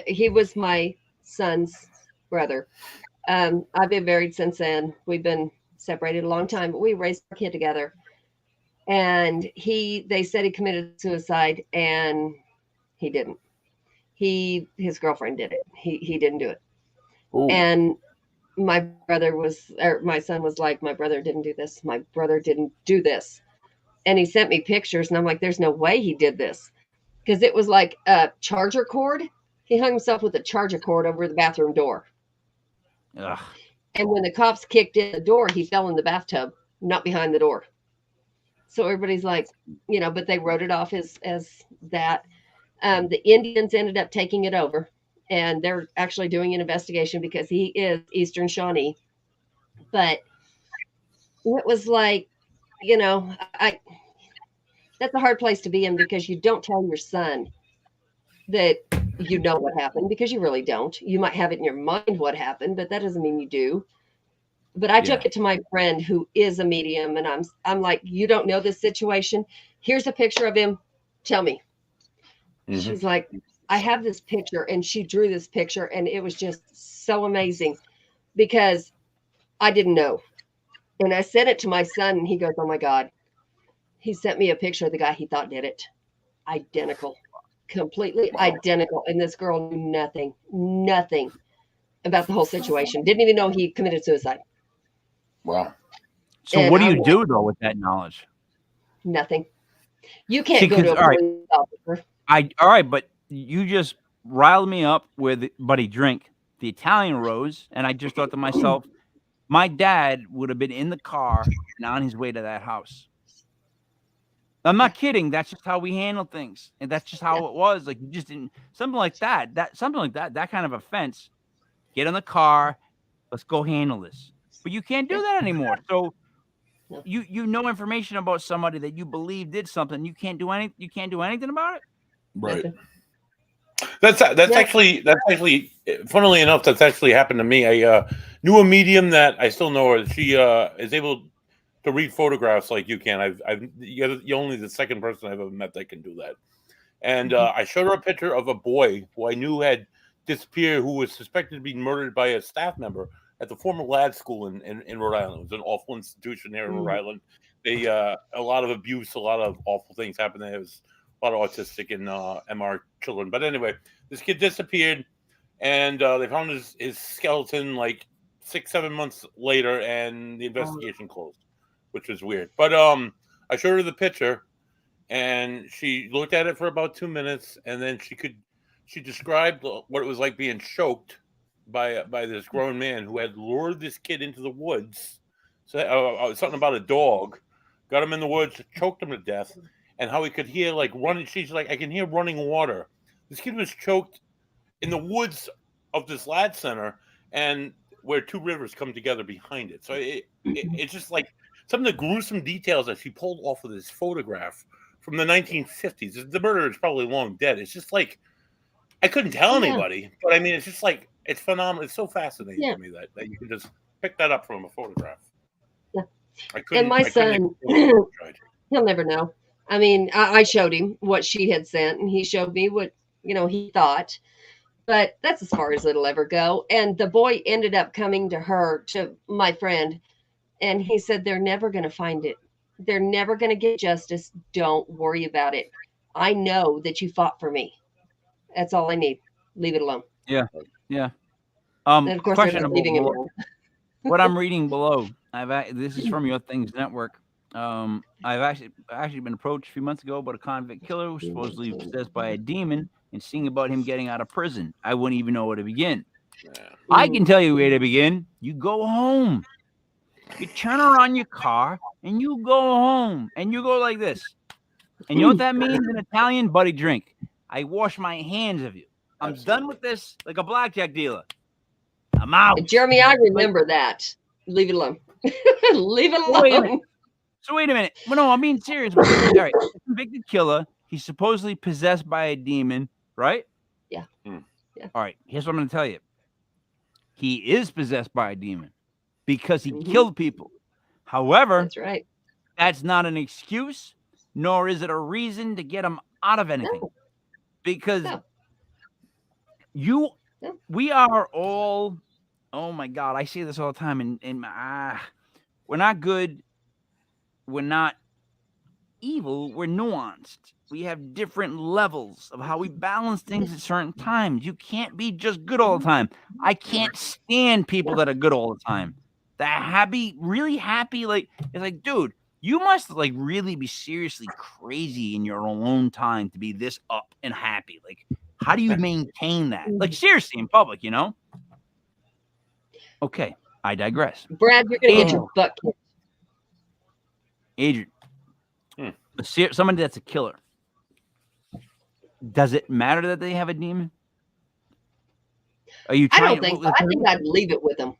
he was my son's brother. I've been married since then. We've been separated a long time, but we raised our kid together. And they said he committed suicide, and he didn't. His girlfriend did it. He didn't do it. Ooh. And my son was like, my brother didn't do this. My brother didn't do this. And he sent me pictures, and I'm like, there's no way he did this. Because it was like a charger cord. He hung himself with a charger cord over the bathroom door. Ugh. And when the cops kicked in the door, he fell in the bathtub, not behind the door. So everybody's like, but they wrote it off as that. The Indians ended up taking it over, and they're actually doing an investigation because he is Eastern Shawnee. But it was like, that's a hard place to be in, because you don't tell your son that you know what happened, because you really don't. You might have it in your mind what happened, but that doesn't mean you do. But I took it to my friend who is a medium, and I'm like, you don't know this situation? Here's a picture of him. Tell me. Mm-hmm. She's like, I have this picture, and she drew this picture, and it was just so amazing because I didn't know. And I sent it to my son, and he goes, oh my God. He sent me a picture of the guy he thought did it. Identical. Completely identical. And this girl knew nothing about the whole situation. Didn't even know he committed suicide. Wow. So And what do you do though with that knowledge? Nothing. You can't go to a police officer. All right, but you just riled me up with Buddy Drink, the Italian Rose, and I just thought to myself, my dad would have been in the car and on his way to that house. I'm not kidding. That's just how we handle things, and that's just how it was. Like, you just didn't, something like that kind of offense. Get in the car, Let's go handle this. But you can't do that anymore. So you know information about somebody that you believe did something. You can't do anything about it. Right. Nothing. That's actually funnily enough, that's actually happened to me. I knew a medium that I still know her. She is able to read photographs like you can. You're only the second person I've ever met that can do that. And I showed her a picture of a boy who I knew had disappeared, who was suspected to be murdered by a staff member at the former lad school in Rhode Island. It was an awful institution there in Rhode Island. They a lot of abuse, a lot of awful things happened there. It was a lot of autistic and MR children. But anyway, this kid disappeared, and they found his skeleton like 6-7 months later, and the investigation closed, which was weird. But I showed her the picture, and she looked at it for about 2 minutes, and then she described what it was like being choked by this grown man who had lured this kid into the woods. So something about a dog, got him in the woods, choked him to death, and how he could hear like running. She's like, I can hear running water. This kid was choked in the woods of this lad center, and where two rivers come together behind it. So it's just like some of the gruesome details that she pulled off of this photograph from the 1950s. The murderer is probably long dead. It's just like, I couldn't tell anybody, but I mean, it's just like, it's phenomenal. It's so fascinating to me that you can just pick that up from a photograph. Yeah. And my son, he'll never know. I mean, I showed him what she had sent, and he showed me what, he thought. But that's as far as it'll ever go. And the boy ended up coming to my friend, and he said, they're never going to find it. They're never going to get justice. Don't worry about it. I know that you fought for me. That's all I need. Leave it alone. Yeah. And of course, question they're about leaving him alone. what I'm reading below. This is from Your Things Network. I've actually been approached a few months ago about a convict killer who supposedly was possessed by a demon, and seeing about him getting out of prison. I wouldn't even know where to begin. I can tell you where to begin. You go home. You turn around your car and you go home, and you go like this. And you know what that means in Italian? Buddy, drink. I wash my hands of you. I'm done with this, like a blackjack dealer. I'm out. Jeremy, I remember that. Leave it alone. Leave it alone. Wait a minute. Well, no, I'm being serious. All right, convicted killer. He's supposedly possessed by a demon, right? Yeah. All right. Here's what I'm going to tell you. He is possessed by a demon because he killed people. However, that's right. That's not an excuse, nor is it a reason to get him out of anything. No. Because we are all, oh my God, I say this all the time, and we're not good. We're not evil. We're nuanced. We have different levels of how we balance things at certain times. You can't be just good all the time. I can't stand people that are good all the time. That happy, really happy, like, it's like, dude, you must like really be seriously crazy in your own time to be this up and happy. Like, how do you maintain that? Like, seriously, in public, Okay, I digress. Brad, you're going to get your butt kicked. Adrienne, somebody that's a killer, does it matter that they have a demon? Are you trying? I don't think so. I think I'd leave it with them.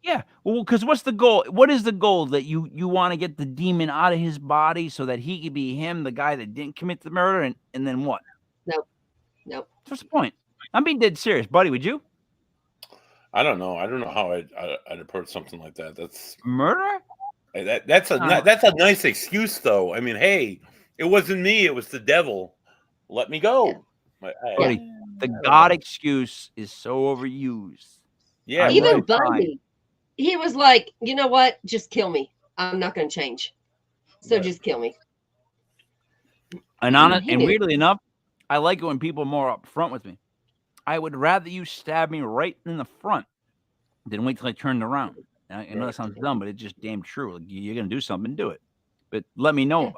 Yeah, well, because what's the goal? What is the goal? That you want to get the demon out of his body so that he could be him, the guy that didn't commit the murder, and then what? Nope. What's the point? I'm being dead serious, buddy. Would you? I don't know. I don't know how I'd approach something like that. That's murder. That's a nice excuse, though. I mean, hey, it wasn't me; it was the devil. Let me go. Buddy, the God excuse is so overused. Yeah, even Bundy, he was like, you know what? Just kill me. I'm not going to change. So just kill me. And weirdly enough, I like it when people are more upfront with me. I would rather you stab me right in the front than wait till I turned around. I know that sounds dumb, but it's just damn true. Like, you're going to do something, do it. But let me know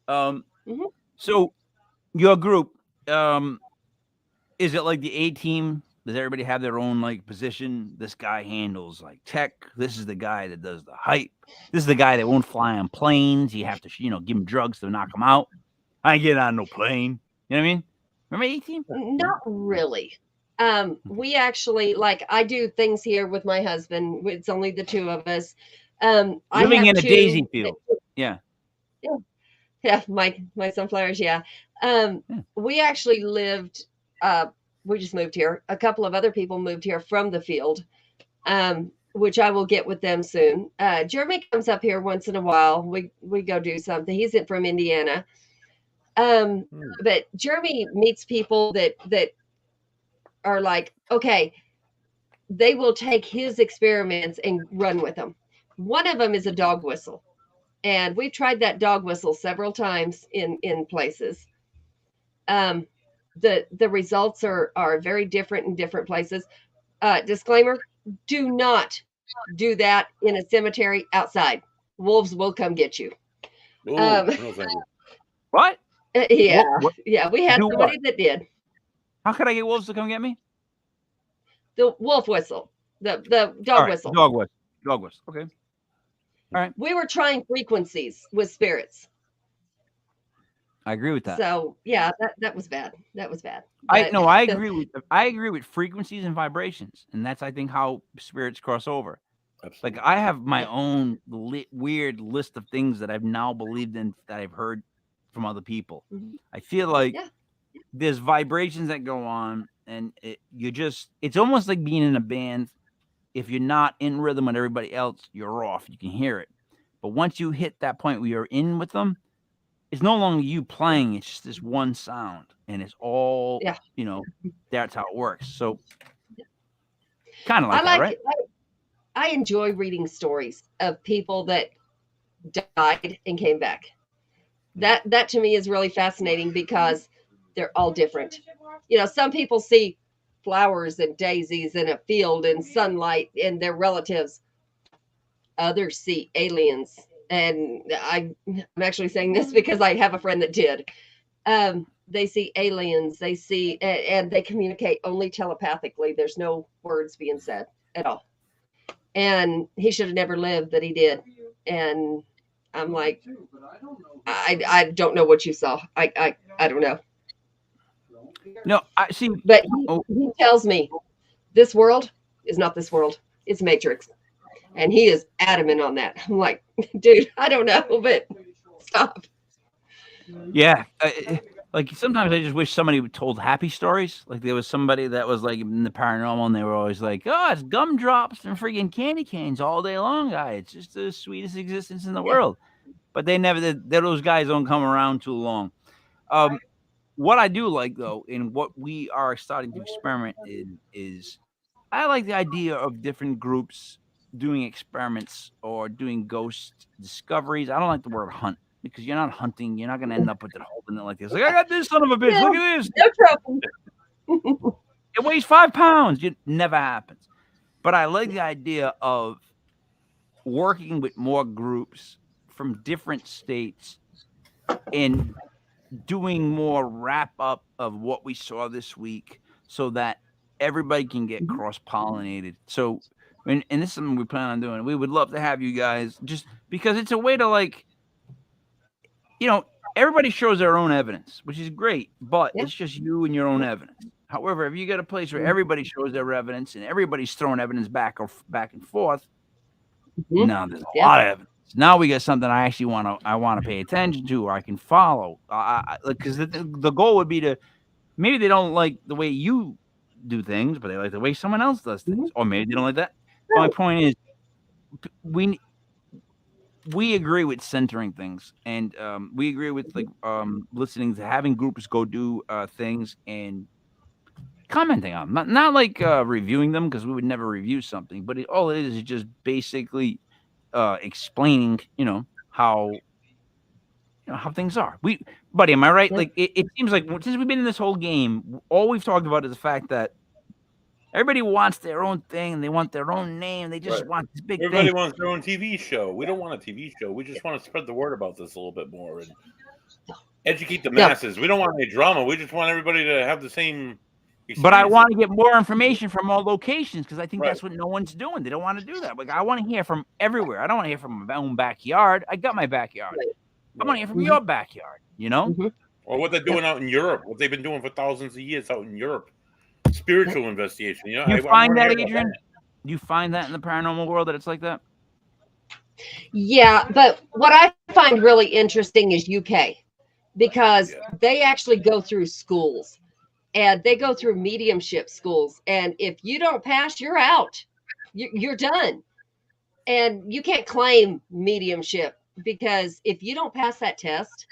about it. So your group, is it like the A team? Does everybody have their own like position? This guy handles like tech. This is the guy that does the hype. This is the guy that won't fly on planes. You have to, give him drugs to knock him out. I ain't getting on no plane. You know what I mean? Remember A team? Not really. We actually, like, I do things here with my husband. It's only the two of us. I Living have in a two. daisy field. Yeah. Yeah, my sunflowers. Yeah. Yeah. We actually lived. We just moved here. A couple of other people moved here from the field, which I will get with them soon. Jeremy comes up here once in a while. We go do something. He's from Indiana. But Jeremy meets people that are like, okay, they will take his experiments and run with them. One of them is a dog whistle. And we've tried that dog whistle several times in places. The results are very different in different places. Disclaimer: do not do that in a cemetery outside. Wolves will come get you. Ooh, no, thank you. What? Yeah, What? yeah. We had Do somebody what? that did How could I get wolves to come get me? the wolf whistle, the All dog right, whistle. dog whistle. Dog whistle. Okay. All right. We were trying frequencies with spirits. I agree with that. So yeah, that was bad. That was bad. I But- no, I agree with frequencies and vibrations, and that's I think how spirits cross over. Absolutely. Like I have my own weird list of things that I've now believed in that I've heard from other people. Mhm. I feel like Yeah. there's vibrations that go on, and it's almost like being in a band. If you're not in rhythm with everybody else, you're off. You can hear it. But once you hit that point where you're in with them, it's no longer you playing. It's just this one sound, and it's all, Yeah. That's how it works. So kind of like that, right? I enjoy reading stories of people that died and came back. That to me is really fascinating because they're all different. Some people see flowers and daisies in a field and sunlight and their relatives. Others see aliens. And I'm actually saying this because I have a friend that did. They see aliens. They see, and they communicate only telepathically. There's no words being said at all. And he should have never lived, but he did. And I'm like, I don't know what you saw. I don't know. No, I see. But he tells me this world is not this world. It's Matrix. And he is adamant on that. I'm like, dude, I don't know, but stop. Yeah. Like sometimes I just wish somebody told happy stories. Like there was somebody that was like in the paranormal and they were always like, oh, it's gumdrops and freaking candy canes all day long, guy. It's just the sweetest existence in the world. But those guys don't come around too long. What I do like though, and what we are starting to experiment in is I like the idea of different groups doing experiments or doing ghost discoveries. I don't like the word hunt because you're not hunting. You're not going to end up with it holding it like this. Like, I got this son of a bitch. Look at this. No trouble. It weighs 5 pounds. It never happens. But I like the idea of working with more groups from different states and doing more wrap up of what we saw this week so that everybody can get cross-pollinated. So, and this is something we plan on doing. We would love to have you guys just because it's a way to like, everybody shows their own evidence, which is great, but it's just you and your own evidence. However, if you get a place where everybody shows their evidence and everybody's throwing evidence back and forth, now there's a lot of evidence. Now we got something I actually want to pay attention to, or I can follow. Because the goal would be to maybe they don't like the way you do things, but they like the way someone else does things, or maybe they don't like that. My point is, we agree with centering things, and we agree with listening to having groups go do things and commenting on them. Not like reviewing them because we would never review something, but all it is just basically explaining, how things are. Buddy, am I right? Like it seems like since we've been in this whole game, all we've talked about is the fact that everybody wants their own thing and they want their own name. They just want this big Everybody thing. wants their own TV show. We don't want a TV show. We just want to spread the word about this a little bit more and educate the masses. We don't want any drama. We just want everybody to have the same experience. But I want to get more information from all locations because I think that's what no one's doing. They don't want to do that. Like I want to hear from everywhere. I don't want to hear from my own backyard. I got my backyard. I want to hear from your backyard, Or what they're doing out in Europe, what they've been doing for thousands of years out in Europe. spiritual investigation. You know, You I find wanna that, hear about Adrian? that. Do you find that in the paranormal world that it's like that? Yeah, but what I find really interesting is UK, because Yeah. they actually go through schools, and they go through mediumship schools. And if you don't pass, you're out. You're done. And you can't claim mediumship, because if you don't pass that test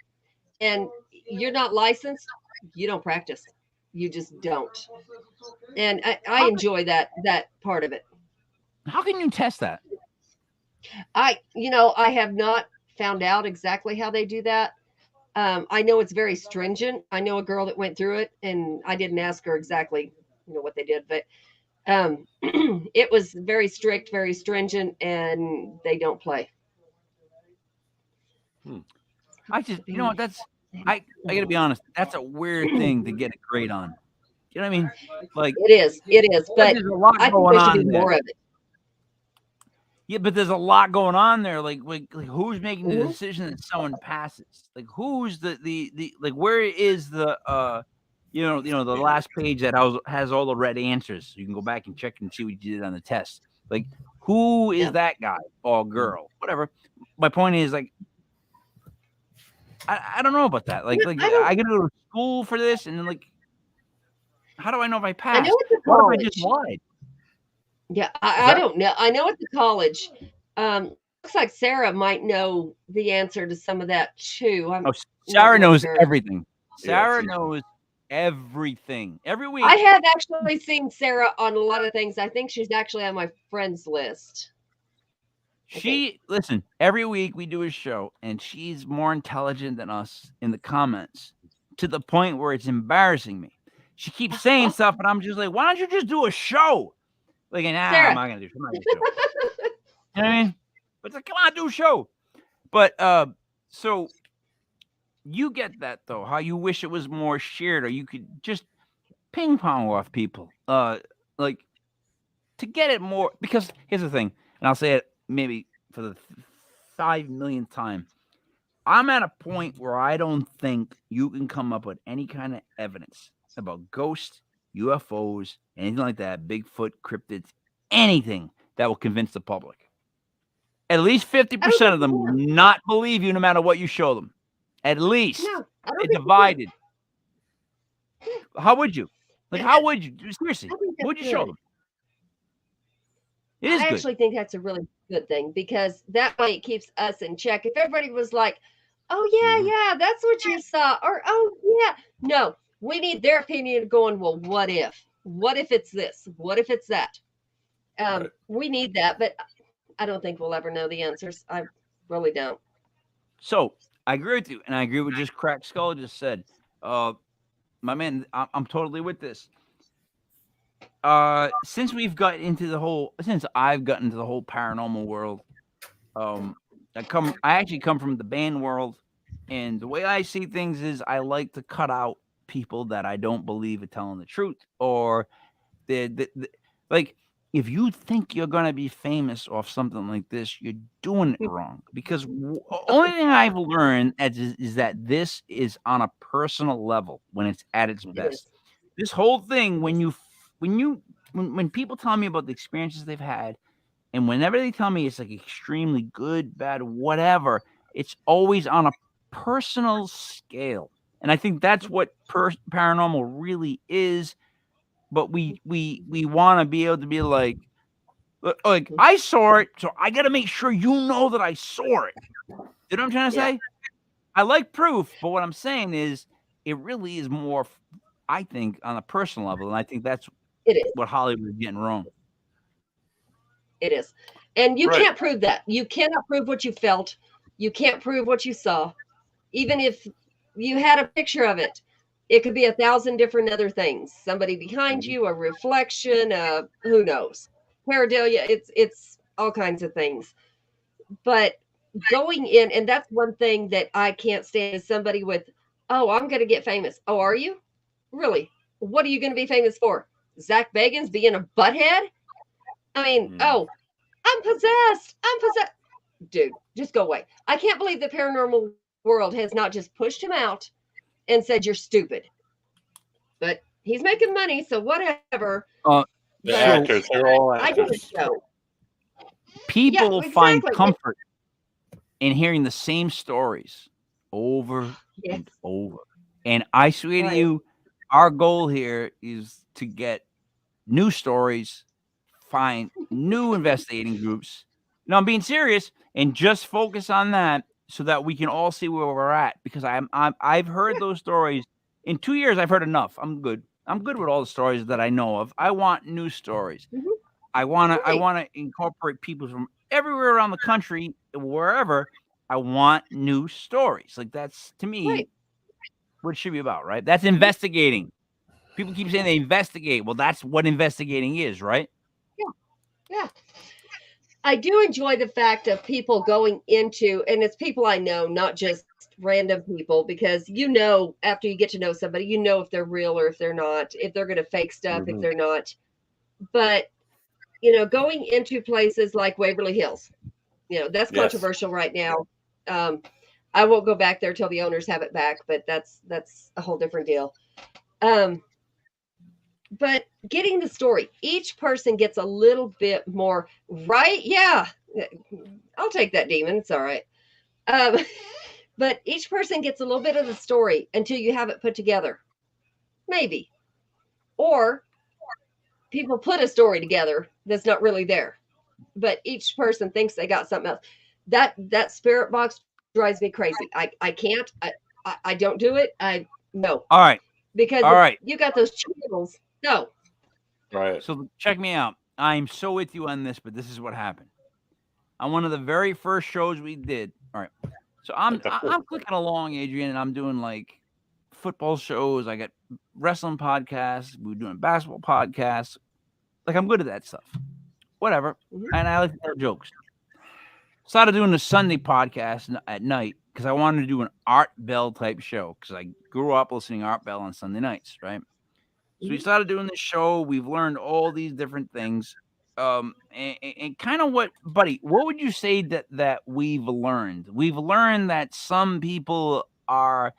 and you're not licensed, you don't practice. You just don't. And I enjoy that part of it. How can you test that? I have not found out exactly how they do that. I know it's very stringent. I know a girl that went through it, and I didn't ask her exactly, what they did, but it was very strict, very stringent, and they don't play. I just, you know what? That's I got to be honest. That's a weird thing to get a grade on. You know what I mean? Like It is, but there's a lot I think going there should be on there. more of it. Yeah, but there's a lot going on there. Like who's making the Mhm. decision that someone passes? Like who's the like where is the the last page that has all the red answers? You can go back and check and see what you did on the test. Like who is Yeah. that guy or girl? Whatever. My point is like I don't know about that. Like I don't- I got to go to school for this, and then like how do I know if I I passed? know it's a What if I college. just lied? Yeah, Is I that- don't know. I know it's a college. Looks like Sarah might know the answer to some of that too. I'm Oh, not Sarah really knows sure. everything. Yeah, Sarah she- knows everything. Every week. I have actually seen Sarah on a lot of things. I think she's actually on my friends list. Listen, every week we do a show, and she's more intelligent than us in the comments to the point where it's embarrassing me. She keeps saying stuff, and I'm just like, why don't you just do a show? Like, Sarah. I'm not gonna do a show. You know what I mean? But it's like, come on, do a show. But so you get that though, how you wish it was more shared, or you could just ping pong off people. Like to get it more, because here's the thing, and I'll say it maybe for the 5 millionth time. I'm at a point where I don't think you can come up with any kind of evidence about ghosts, UFOs, anything like that, Bigfoot, cryptids, anything that will convince the public. At least 50% of them will not believe you no matter what you show them. At least. No, I don't They're think divided. How would you? Like, how would you? Seriously, I think what would you that's show good. them? It is I good. actually think that's a really good thing, because that way it keeps us in check. If everybody was like, "Oh Mhm. yeah, that's what you saw," or "Oh yeah," no, we need their opinion going. Well, what if? What if it's this? What if it's that? Right. We need that, but I don't think we'll ever know the answers. I really don't. So I agree with you, and I agree with just Crack Skull just said. My man, I'm totally with this. Since I've gotten into the whole paranormal world, I actually come from the band world, and the way I see things is I like to cut out people that I don't believe are telling the truth, or like if you think you're gonna be famous off something like this, you're doing it wrong. Because only thing I've learned is that this is on a personal level when it's at its best. This whole thing, when people tell me about the experiences they've had, and whenever they tell me it's like extremely good, bad, whatever, it's always on a personal scale. And I think that's what paranormal really is. But we want to be able to be like I saw it, so I got to make sure you know that I saw it. You know what I'm trying to say? I like proof, but what I'm saying is it really is more, I think, on a personal level, and I think that's what Hollywood is getting wrong. It is. And you Right. can't prove that. You cannot prove what you felt. You can't prove what you saw. Even if you had a picture of it, it could be 1,000 different other things. Somebody behind you, a reflection, who knows? Pareidolia, it's all kinds of things. But going in, and that's one thing that I can't stand, is somebody with, "Oh, I'm going to get famous." "Oh, are you? Really? What are you going to be famous for? Zach Bagans being a butthead?" I mean, "Oh, I'm possessed. I'm possessed." Dude, just go away. I can't believe the paranormal world has not just pushed him out and said, "You're stupid." But He's making money, so whatever. The But actors, they're all I do a actors. show. People Yeah, find exactly. comfort in hearing the same stories over Yes. and over. And I swear to Right. you, our goal here is to get new stories, find new investigating groups. No, I'm being serious, and just focus on that so that we can all see where we're at. Because I've heard those stories. In 2 years, I've heard enough. I'm good. I'm good with all the stories that I know of. I want new stories. Mhm. I want Right. to incorporate people from everywhere around the country, wherever. I want new stories. Like that's to me Right. what it should be about, right? That's investigating. People keep saying they investigate. Well, that's what investigating is, right? Yeah. I do enjoy the fact of people going into, and it's people I know, not just random people, because after you get to know somebody, if they're real or if they're not, if they're going to fake stuff, if they're not. But, going into places like Waverly Hills, that's Yes. controversial right now. I won't go back there till the owners have it back, but that's a whole different deal. But getting the story, each person gets a little bit more, right? Yeah, I'll take that demon. It's all right. But each person gets a little bit of the story until you have it put together. Maybe. Or people put a story together that's not really there. But each person thinks they got something else. That spirit box drives me crazy. I can't. I don't do it. No. All right. Because All right. you got those channels. No. Right. So check me out. I'm so with you on this, but this is what happened. On one of the very first shows we did. All right. So I'm clicking along, Adrienne, and I'm doing like football shows. I got wrestling podcasts. We're doing basketball podcasts. Like I'm good at that stuff. Whatever. And I like to tell jokes. Started doing the Sunday podcast at night because I wanted to do an Art Bell type show because I grew up listening to Art Bell on Sunday nights, right? So we started doing this show. We've learned all these different things. And kind of what would you say that we've learned? We've learned that some people are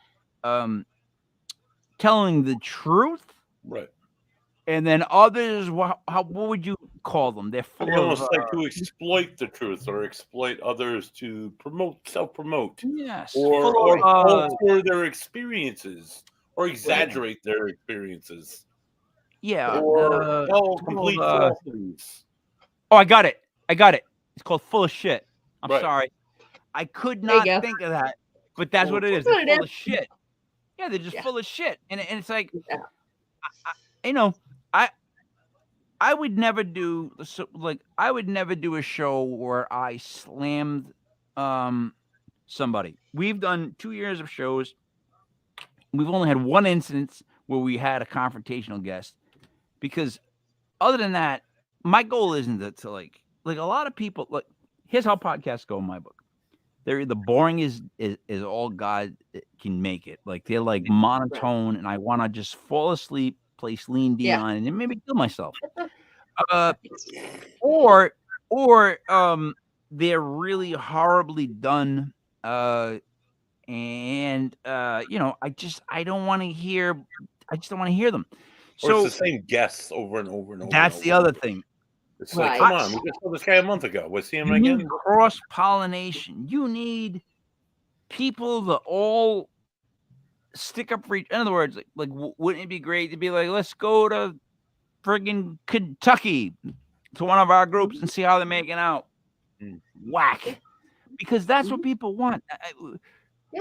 telling the truth. Right. And then others, what would you call them? They're full They almost of like to exploit the truth or exploit others to self-promote. Yes. Or alter their experiences or exaggerate their experiences. Yeah. Or tell complete falsities. Oh, I got it. It's called full of shit. I'm Right. sorry. I could not think of that, but that's what it is. They're full of shit. Yeah, they're just full of shit. And it's like, I would never do a show where I slammed somebody. We've done 2 years of shows. We've only had one instance where we had a confrontational guest, because other than that, my goal isn't to like a lot of people. Like, here's how podcasts go in my book. They're either boring as all God can make it. Like they're like monotone, and I want to just fall asleep, play Celine Dion, and maybe kill myself. Or they're really horribly done. I don't want to hear. I just don't want to hear them. Or it's the same guests over and over and over. That's the other thing. It's like, come on, we just saw this guy a month ago. We'll see him again. You need cross-pollination. You need people that all stick up for each. In other words, like wouldn't it be great to be like, let's go to friggin' Kentucky to one of our groups and see how they're making out? Whack. Because that's what people want.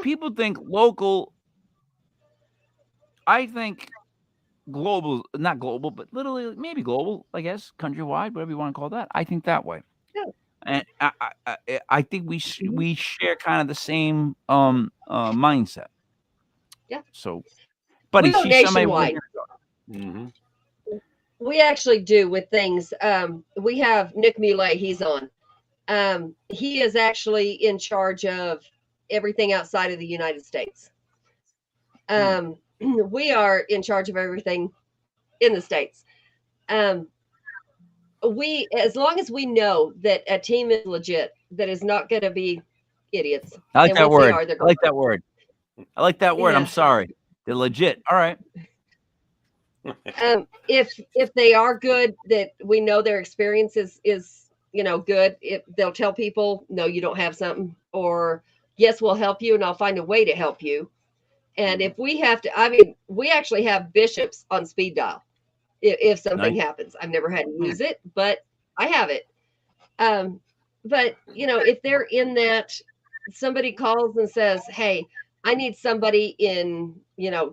People think local. I think global, not global, but literally maybe global, I guess, countrywide, whatever you want to call that. I think that way. And I think we share kind of the same mindset. Yeah. So, buddy, we go nationwide. We actually do with things. We have Nick Muley. He's on. He is actually in charge of everything outside of the United States. We are in charge of everything in the States. As long as we know that a team is legit, that is not going to be idiots. I like that word. I like that word. Yeah. I'm sorry. They're legit. All right. If they are good, that we know their experience is good. If they'll tell people, no, you don't have something, or yes, we'll help you, and I'll find a way to help you. And if we have to, I mean, we actually have bishops on speed dial. If something happens, I've never had to use it, but I have it. But if they're in that, somebody calls and says, hey, I need somebody in,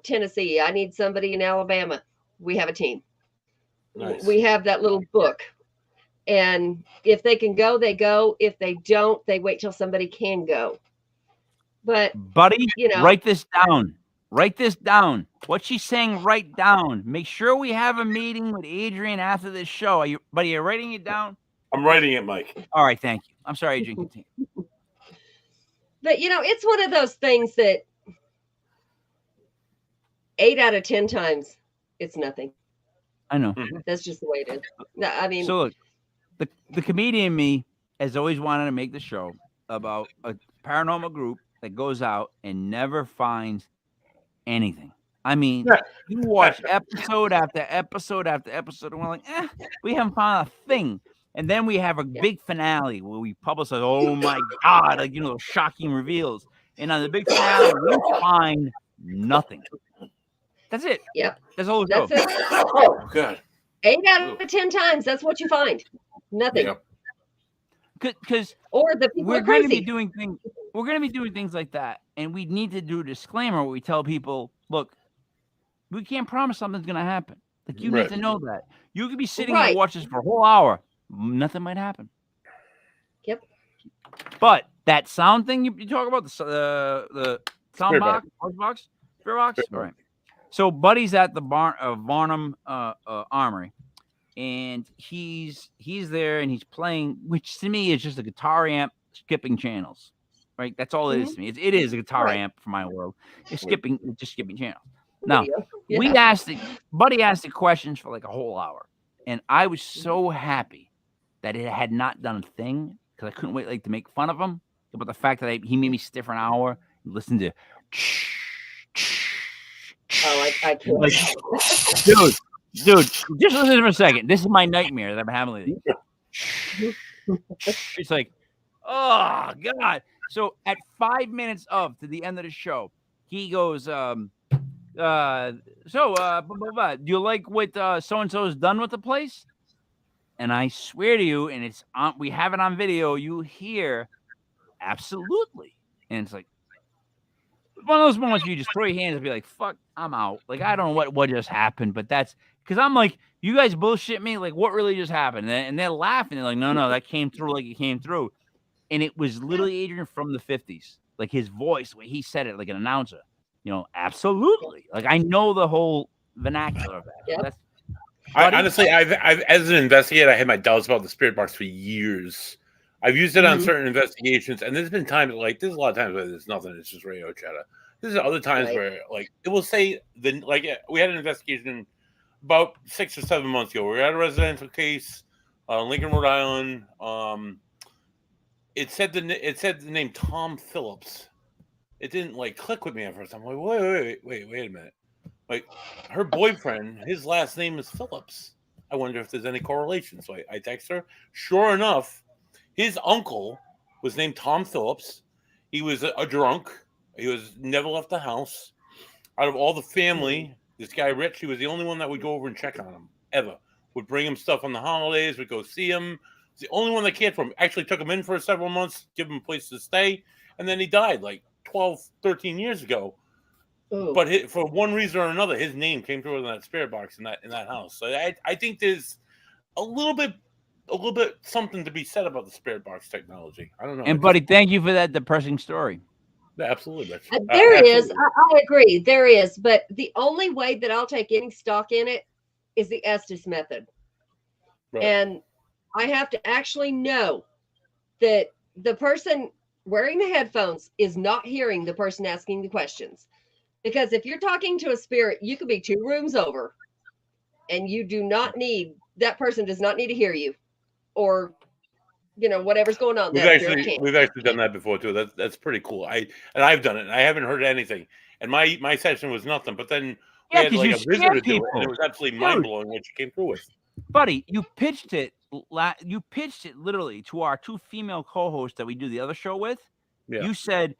Tennessee. I need somebody in Alabama. We have a team. Nice. We have that little book. And if they can go, they go. If they don't, they wait till somebody can go. But, buddy, write this down. Write this down. What she's saying, write down. Make sure we have a meeting with Adrienne after this show. Are you writing it down? I'm writing it, Mike. All right, thank you. I'm sorry, Adrienne. Continue. But, it's one of those things that 8 out of 10 times, it's nothing. I know. That's just the way it is. I mean, so look, the comedian in me has always wanted to make the show about a paranormal group that goes out and never finds anything. I mean, you watch episode after episode after episode, and we're like, we haven't found a thing. And then we have a big finale where we publicize, oh my God, like, shocking reveals. And on the big finale, we find nothing. That's it. Yep. That's all. That's it. Oh, good. 8 out of 10 times, that's what you find. Nothing. Yep. Because we're going to be doing things. We're going to be doing things like that, and we need to do a disclaimer where we tell people, look, we can't promise something's going to happen. Like, you need to know that. You could be sitting and watch this for a whole hour. Nothing might happen. Yep. But that sound thing you talk about, the sound box, spirit box. All right. So Buddy's at the Varnum Armory, and he's there and he's playing, which to me is just a guitar amp skipping channels. Right? That's all it is to me. It is a guitar amp for my world. It's just skipping channels. Now, Buddy asked the questions for like a whole hour, and I was so happy that it had not done a thing, because I couldn't wait to make fun of him about the fact that he made me sit for an hour and listen to. Oh, I can't. Dude, just listen for a second. This is my nightmare that I'm having lately. It's like, oh God. So at 5 minutes to the end of the show, he goes, do you like what so-and-so has done with the place? And I swear to you, and it's on, we have it on video, you hear absolutely. And it's like one of those moments where you just throw your hands and be like, fuck, I'm out. Like, I don't know what just happened, but that's because I'm like, you guys bullshit me. Like, what really just happened? And they're laughing. They're like, no, that came through like it came through. And it was literally Adrienne from the 50s. Like, his voice, when he said it like an announcer, absolutely. Like, I know the whole vernacular of that. Yep. That's, honestly, I've as an investigator, I had my doubts about the spirit box for years. I've used it on certain investigations, and there's been times there's a lot of times where there's nothing. It's just radio chatter. There's other times where it will say we had an investigation about 6 or 7 months ago. We had a residential case, Lincoln, Rhode Island. It said the name Tom Phillips. It didn't click with me at first. I'm like, wait a minute. Like, her boyfriend, his last name is Phillips. I wonder if there's any correlation. So I text her. Sure enough, his uncle was named Tom Phillips. He was a drunk. He was never left the house. Out of all the family, this guy Rich, he was the only one that would go over and check on him ever. Would bring him stuff on the holidays. Would go see him. He's the only one that cared for him. Actually took him in for several months, give him a place to stay, and then he died 12, 13 years ago. Ooh. But for one reason or another, his name came through in that spirit box in that house. So I think there's a little bit something to be said about the spirit box technology. I don't know. And buddy, thank you for that depressing story. Yeah, absolutely. There is. I agree. There is. But the only way that I'll take any stock in it is the Estes method. Right. And I have to actually know that the person wearing the headphones is not hearing the person asking the questions. Because if you're talking to a spirit, you could be 2 rooms over, and you do not need, that person does not need to hear you, or whatever's going on. We've actually done that before too. That's pretty cool. I've done it. And I haven't heard anything, and my session was nothing. But then we Yeah, had 'cause like you a visitor scared do it, and people. it was absolutely Dude. mind blowing what she came through with. Buddy, you pitched it literally to our 2 female co-hosts that we do the other show with. Yeah. You said,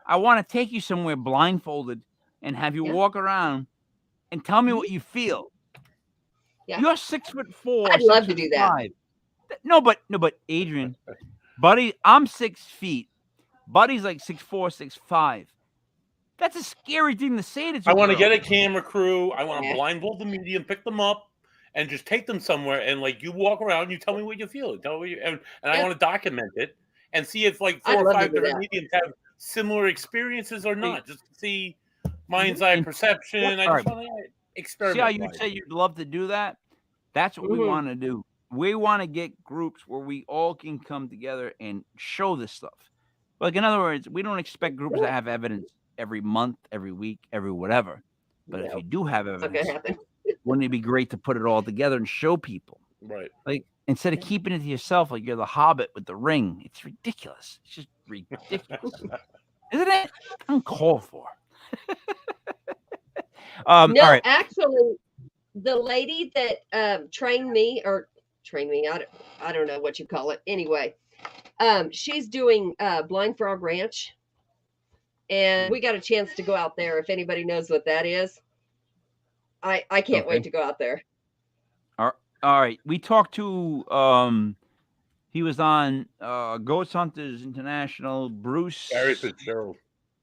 "I wanna take you somewhere blindfolded and have you Yeah. walk around and tell me what you feel." Yeah. You're 6'4", I'd love to do that. 6'5". No, but Adrienne, buddy, I'm 6 feet. Buddy's like 6'4", 6'5". That's a scary thing to say to 2 I want to girls. get a camera crew. I want to Yeah. blindfold the medium, pick them up, and just take them somewhere. And like you walk around, you tell me what you feel. Tell me, and I Yeah. want to document it and see if like I'd 4 or love to 5 do different that. mediums have similar experiences or not. Just to see mind's eye And- perception. I all just right. want to See experiment. how you by it. say you'd love to do that? That's what we Mhm. wanna do. We wanna get groups where we all can come together and show this stuff. Like, in other words, we don't expect groups to have evidence every month, every week, every whatever. But if No, you do have it's not gonna evidence, happen. wouldn't it be great to put it all together and show people? Right. Like, instead of keeping it to yourself like you're the Hobbit with the ring. It's ridiculous. It's just ridiculous. Isn't it? Uncalled for. No, All right. actually, the lady that trained me, I don't know what you call it. Anyway, she's doing Blind Frog Ranch, and we got a chance to go out there. If anybody knows what that is, I can't wait to go out there. All right. We talked to he was on Ghost Hunters International, Bruce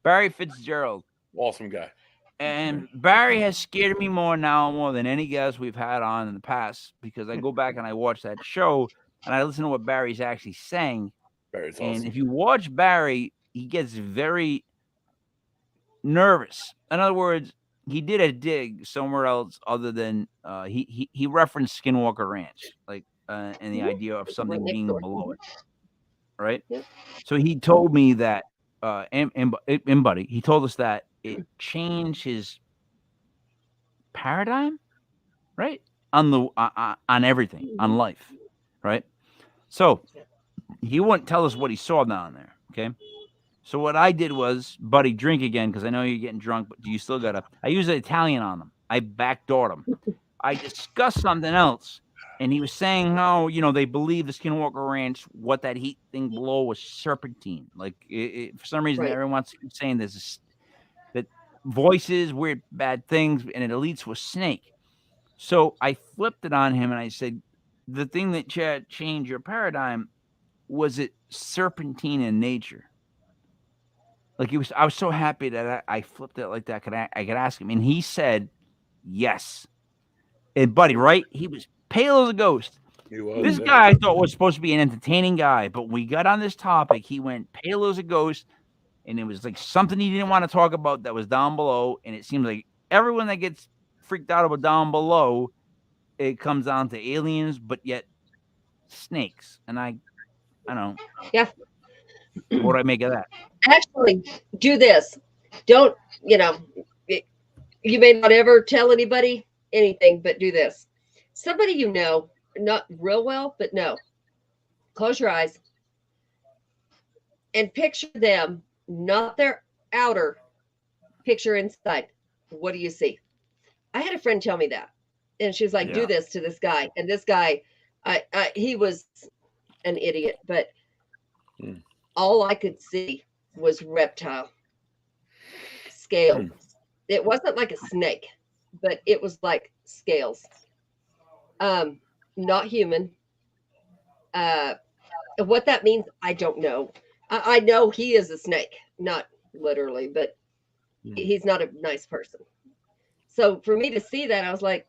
Barry Fitzgerald. Awesome guy. And Barry has scared me more than any guest we've had on in the past, because I go back and I watch that show and I listen to what Barry's actually saying. Barry's And awesome. if you watch Barry, he gets very nervous. In other words, he did a dig somewhere else other than he referenced Skinwalker Ranch, like and the idea of something Right next being door. below it, right? Yep. So he told me that and Buddy, he told us that it changed his paradigm, right, on the on everything, on life, right? So he wouldn't tell us what he saw down there. Okay. So what I did was, Buddy, drink again, because I know you're getting drunk, but you still gotta. I used an Italian on him. I backdoored him. I discussed something else, and he was saying how they believe the Skinwalker Ranch, what that heat thing below was serpentine. Like for some reason, Right. everyone wants to keep saying this that voices, weird, bad things, and it leads to a snake. So I flipped it on him, and I said, the thing that changed your paradigm was it serpentine in nature. Like I was so happy that I flipped it like that. I could ask him, and he said yes. And Buddy, right? He was pale as a ghost. He was, This yeah. guy I thought was supposed to be an entertaining guy, but when we got on this topic, he went pale as a ghost, and it was like something he didn't want to talk about that was down below. And it seems like everyone that gets freaked out about down below, it comes down to aliens, but yet snakes. And I don't know. Yeah. What do I make of that? Actually, do this. Don't, you may not ever tell anybody anything, but do this. Somebody not real well, but no. Close your eyes and picture them, not their outer, picture inside. What do you see? I had a friend tell me that, and she was like, Yeah. do this to this guy. And this guy, he was an idiot, but all I could see was reptile scale. It wasn't like a snake, but it was like scales. Not human. What that means, I don't know. I know he is a snake, not literally, but he's not a nice person. So for me to see that, I was like,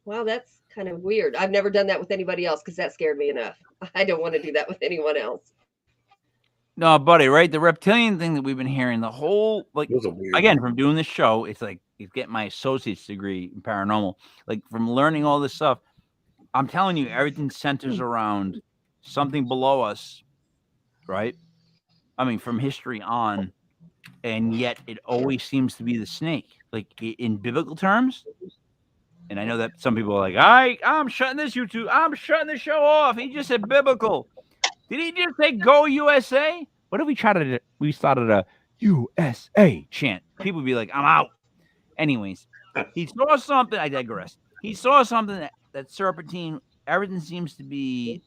wow, that's kind of weird. I've never done that with anybody else because that scared me enough. I don't want to do that with anyone else. No, Buddy, right? The reptilian thing that we've been hearing, the whole, like, Those are weird. again, from doing this show, it's like you get my associate's degree in paranormal. Like, from learning all this stuff, I'm telling you, everything centers around something below us, right? I mean, from history on, and yet it always seems to be the snake. Like, in biblical terms, and I know that some people are like, I'm shutting this YouTube. I'm shutting the show off. He just said biblical. Did he just say go USA? What if we started a USA chant? People would be like, I'm out. Anyways, He saw something. I digress. He saw something that serpentine. Everything seems to be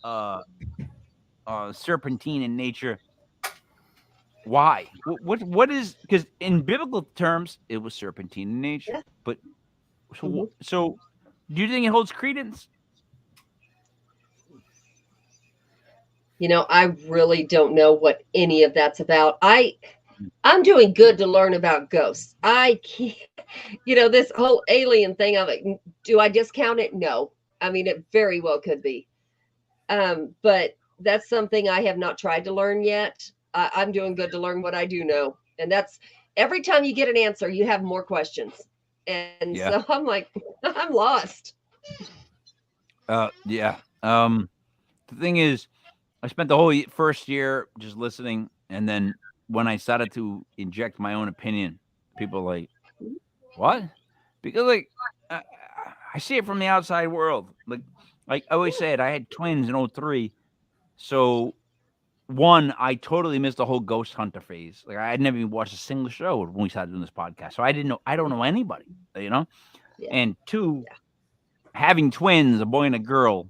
serpentine in nature. Why? What is? Because in biblical terms, it was serpentine in nature. Yeah. But so, do you think it holds credence? I really don't know what any of that's about. I'm doing good to learn about ghosts. I can't, this whole alien thing. I'm like, do I discount it? No. I mean, it very well could be. But that's something I have not tried to learn yet. I'm doing good to learn what I do know. And that's every time you get an answer, you have more questions. And so I'm like, I'm lost. Yeah. The thing is, I spent the whole first year just listening, and then when I started to inject my own opinion, people were like, "What?" Because like I see it from the outside world. Like I always said, I had twins in 2003, so one, I totally missed the whole ghost hunter phase. Like I had never even watched a single show when we started doing this podcast, so I don't know anybody, Yeah. And two, having twins, a boy and a girl,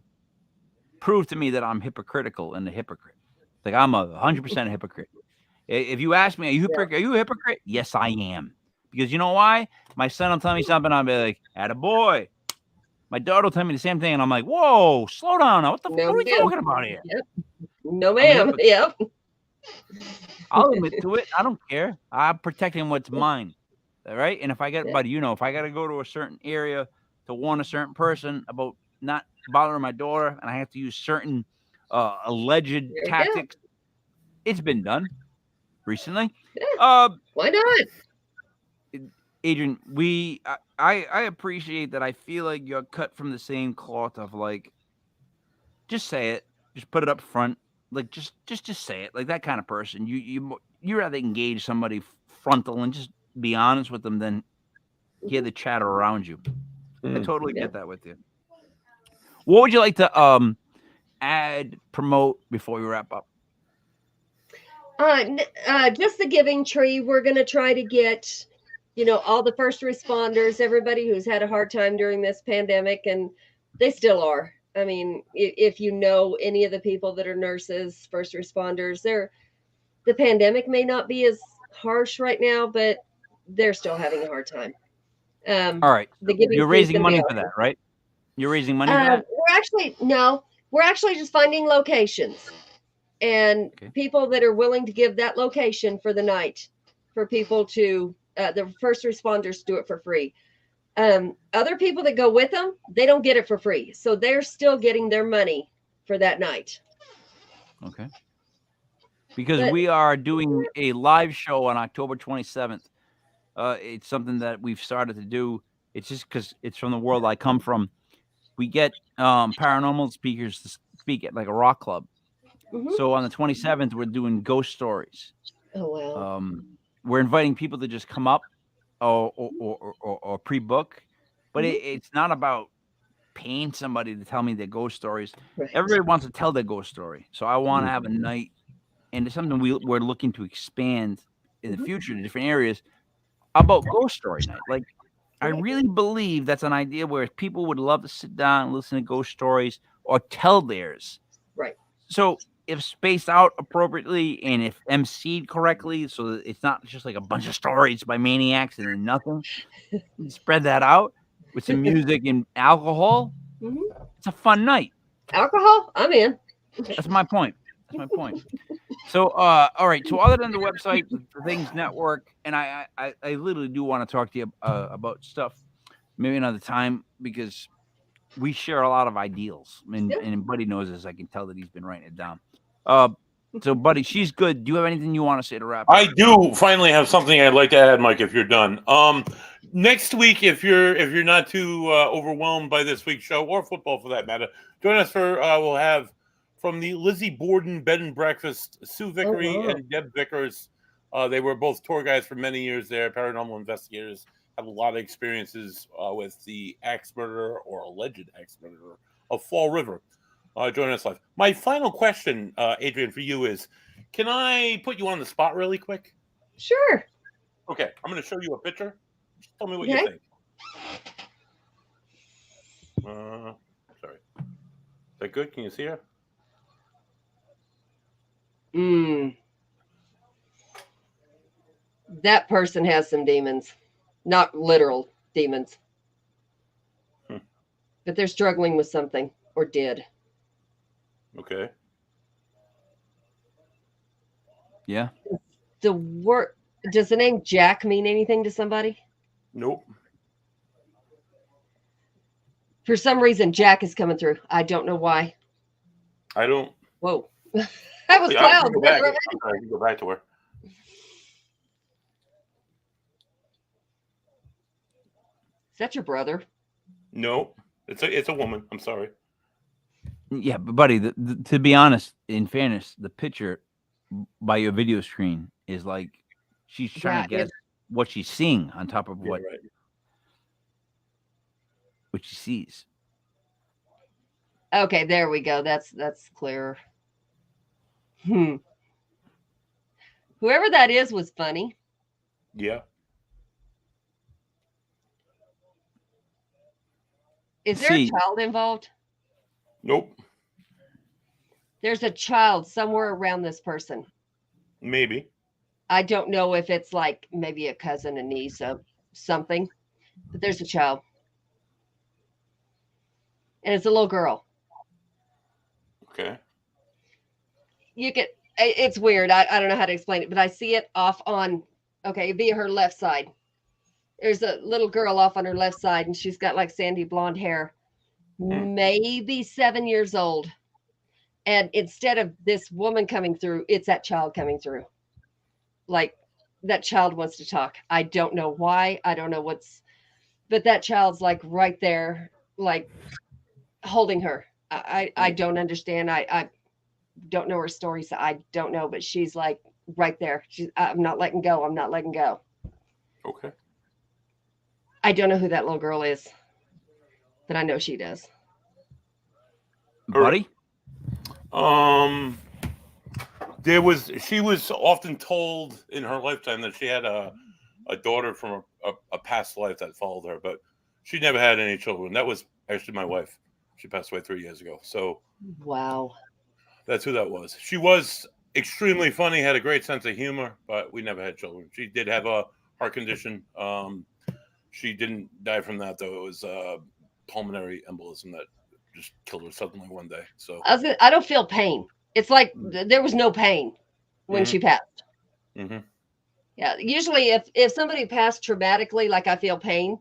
proved to me that I'm hypocritical and a hypocrite. Like I'm 100% a hypocrite. If you ask me, are you a hypocrite? Yes, I am. Because you know why? My son will tell me something, I'll be like, attaboy. My daughter will tell me the same thing, and I'm like, whoa, slow down now. What are we talking about here? Yep. No, ma'am. Yep. I'll admit to it. I don't care. I'm protecting what's mine. All right? And if I got, buddy, if I got to go to a certain area to warn a certain person about not bothering my daughter, and I have to use certain alleged tactics, it's been done recently. Yeah. Why not? Adrienne, I appreciate that. I feel like you're cut from the same cloth of like, just say it, just put it up front, like just say it, like that kind of person. You rather engage somebody frontal and just be honest with them than hear the chatter around you. I totally get that with you. What would you like to promote before we wrap up? Just the giving tree. We're going to try to get, all the first responders, everybody who's had a hard time during this pandemic, and they still are. I mean, if you know any of the people that are nurses, first responders, the pandemic may not be as harsh right now, but they're still having a hard time. All right. You're raising money for that, right? You're raising money for that? We're actually just finding locations and people that are willing to give that location for the night for people to, the first responders do it for free. Other people that go with them, they don't get it for free. So they're still getting their money for that night. Okay. Because we are doing a live show on October 27th. It's something that we've started to do. It's just because it's from the world I come from. We get paranormal speakers to speak at like a rock club. Mm-hmm. So on the 27th, we're doing ghost stories. Oh, wow. We're inviting people to just come up or pre-book. But it's not about paying somebody to tell me their ghost stories. Right. Everybody wants to tell their ghost story. So I want to have a night, and it's something we're looking to expand in the future to different areas about ghost story night. Like, I really believe that's an idea where people would love to sit down and listen to ghost stories or tell theirs. Right. So if spaced out appropriately and if emceed correctly, so that it's not just like a bunch of stories by maniacs and then nothing, spread that out with some music and alcohol. Mm-hmm. It's a fun night. Alcohol? I'm in. That's my point. So, all right. So, other than the website, the Things Network, and I literally do want to talk to you about stuff maybe another time because we share a lot of ideals, and Buddy knows this. I can tell that he's been writing it down. So, Buddy, she's good. Do you have anything you want to say to wrap up? I do finally have something I'd like to add, Mike. If you're done, next week, if you're not too overwhelmed by this week's show or football for that matter, join us for we'll have. From the Lizzie Borden Bed and Breakfast, Sue Vickery and Deb Vickers. They were both tour guides for many years there, paranormal investigators, have a lot of experiences with the axe murderer or alleged axe murderer of Fall River. Join us live. My final question, Adrienne, for you is, can I put you on the spot really quick? Sure. Okay, I'm going to show you a picture. Just tell me what you think. Sorry. Is that good? Can you see her? That person has some demons, not literal demons, but they're struggling with something, or did. Okay. Yeah. The word, does the name Jack mean anything to somebody? Nope. For some reason, Jack is coming through. I don't know why. I don't. Whoa. That was Yeah, I cloud. can go back. I'm sorry, I can go back to her. Is that your brother? No, it's a woman. I'm sorry. Yeah, but buddy, to be honest, in fairness, the picture by your video screen is like she's trying to guess what she's seeing on top of what she sees. Okay, there we go. That's clearer. Whoever that is was funny. Yeah. Is there a child involved? Nope. There's a child somewhere around this person. Maybe. I don't know if it's like maybe a cousin, a niece, of something, but there's a child. And it's a little girl. Okay. It's weird. I don't know how to explain it, but I see it off on, okay, it'd be her left side. There's a little girl off on her left side, and she's got like sandy blonde hair, maybe 7 years old. And instead of this woman coming through, it's that child coming through. Like that child wants to talk. I don't know why. I don't know but that child's like right there, like holding her. I don't understand. I don't know her story, so I don't know, but she's like right there. I'm not letting go. I'm not letting go. Okay. I don't know who that little girl is, but I know she does. Buddy? She was often told in her lifetime that she had a daughter from a past life that followed her, but she never had any children. That was actually my wife. She passed away 3 years ago. So wow. That's who that was. She was extremely funny, had a great sense of humor, but we never had children. She did have a heart condition. She didn't die from that, though. It was pulmonary embolism that just killed her suddenly one day. So I don't feel pain. It's like there was no pain when she passed. Mm-hmm. Yeah. Usually if somebody passed traumatically, like I feel pain,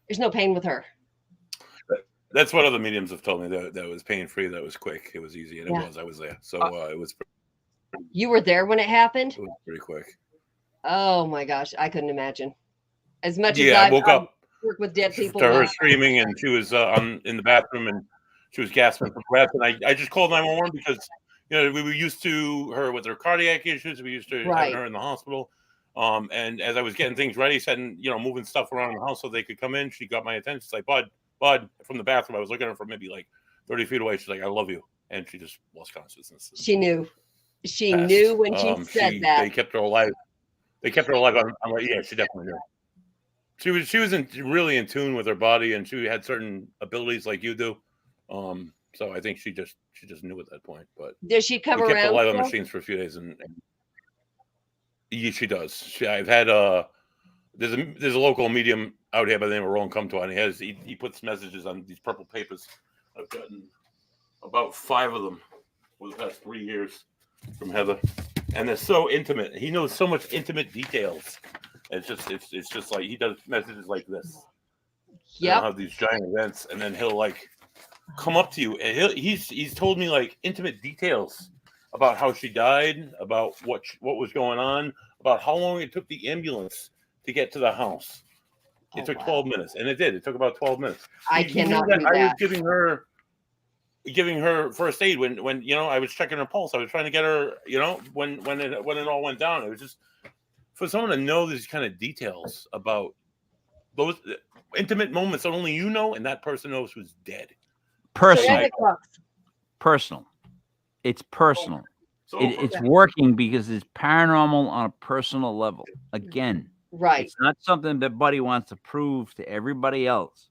there's no pain with her. That's what other mediums have told me, that was pain-free, that was quick, it was easy, and it was. I was there. So it was you were there when it happened? It was pretty quick. Oh my gosh, I couldn't imagine. As much as I woke up work with dead people to her screaming, and she was in the bathroom, and she was gasping for breath, and I just called 911 because we were used to her with her cardiac issues. We used to having her in the hospital. And as I was getting things ready, setting, moving stuff around the house so they could come in, she got my attention. It's like, Bud, from the bathroom. I was looking at her from maybe like 30 feet away. She's like, I love you. And she just lost consciousness. She knew. She knew when she said that. They kept her alive. I'm like, yeah, she definitely knew. She was really in tune with her body, and she had certain abilities like you do. So I think she just knew at that point. But does she come around? We kept her alive on machines for a few days, and yeah, she does. I've had there's a local medium out here by the name of Ron Comto, and he puts messages on these purple papers. I've gotten about 5 of them for the past 3 years from Heather, and they're so intimate. He knows so much intimate details. It's just like he does messages like this. Yeah. He'll have these giant events, and then he'll like come up to you, and he's told me like intimate details about how she died, about what was going on, about how long it took the ambulance to get to the house. It took 12 minutes, and it did. It took about 12 minutes. I cannot do that. I was giving her first aid when I was checking her pulse. I was trying to get her, when it all went down. It was just for someone to know these kind of details about those intimate moments that only you know and that person knows who's dead. Personal. It's personal. It's working because it's paranormal on a personal level. Again. Right. It's not something that Buddy wants to prove to everybody else.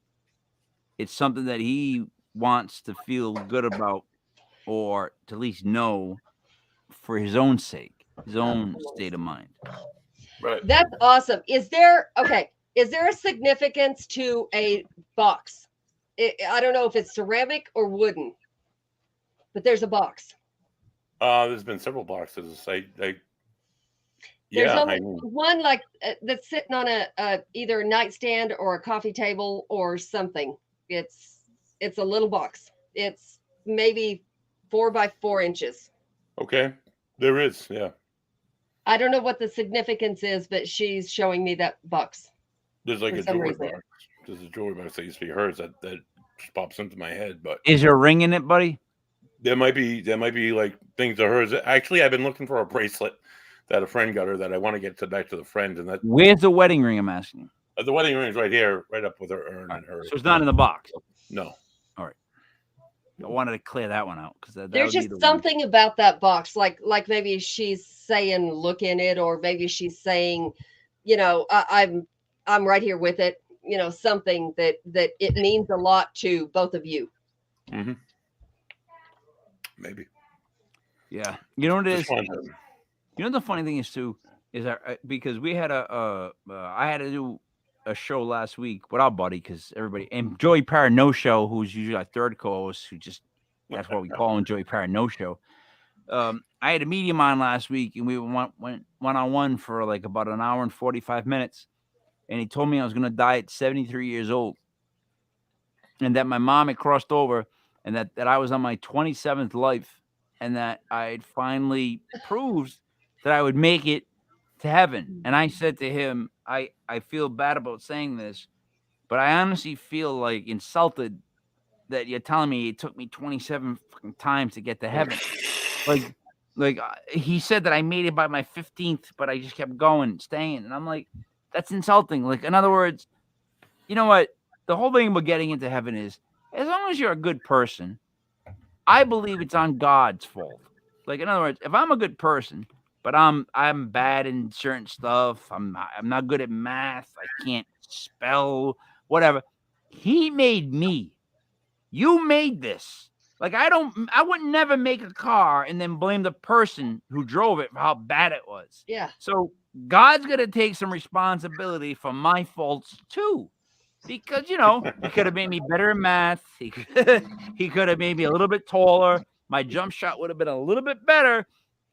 It's something that he wants to feel good about, or to at least know for his own sake, his own state of mind. Right. That's awesome. Is there a significance to a box? I don't know if it's ceramic or wooden, but there's a box. There's been several boxes. There's Yeah, only I mean, one like that's sitting on a either a nightstand or a coffee table or something. It's a little box. It's maybe 4 by 4 inches. okay, there is. Yeah, I don't know what the significance is, but she's showing me that box. there's like For a some jewelry reason. box. There's a jewelry box that used to be hers that just pops into my head. But Is there a ring in it, Buddy? there might be like things of hers. Actually, I've been looking for a bracelet that a friend got her that I want to get back to the friend, and that Where's the wedding ring? I'm asking. the wedding ring is right here, right up with her urn and her. So it's not in the box. No. I wanted to clear that one out because There's just something about that box, like maybe she's saying, "Look in it," or maybe she's saying, I'm right here with it. Something that it means a lot to both of you. Mm-hmm. Maybe. Yeah, you know what it is. Just wanted to- You know the funny thing is too is that because we had I had to do a show last week with our buddy because everybody and Joey Parano show, who's usually our third co-host, that's what we call him, Joey Parano show. I had a medium on last week and we went one-on-one for like about an hour and 45 minutes, and he told me I was gonna die at 73 years old, and that my mom had crossed over, and that I was on my 27th life, and that I had finally proved that I would make it to heaven. And I said to him, I feel bad about saying this, but I honestly feel like insulted that you're telling me it took me 27 fucking times to get to heaven. Like he said that I made it by my 15th, but I just kept going, staying. And I'm like, that's insulting. Like, in other words, you know what? The whole thing about getting into heaven is, as long as you're a good person, I believe it's on God's fault. Like, in other words, if I'm a good person, but I'm bad in certain stuff, I'm not good at math, I can't spell, whatever. He made me. You made this. Like, I would never make a car and then blame the person who drove it for how bad it was. Yeah. So God's gonna take some responsibility for my faults too. Because, he could have made me better in math. He could have made me a little bit taller. My jump shot would have been a little bit better.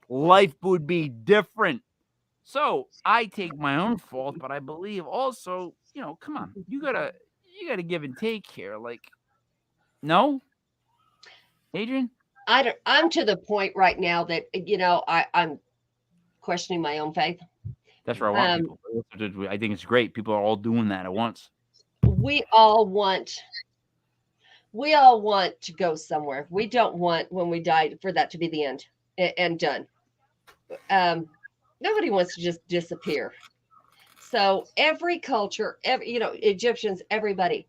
Life would be different. So I take my own fault, but I believe also, come on, you gotta give and take here. Like, no, Adrienne? I'm to the point right now that, I'm questioning my own faith. That's where I want people. I think it's great. People are all doing that at once. We all want to go somewhere. We don't want when we die for that to be the end and done. Nobody wants to just disappear. So every culture, Egyptians, everybody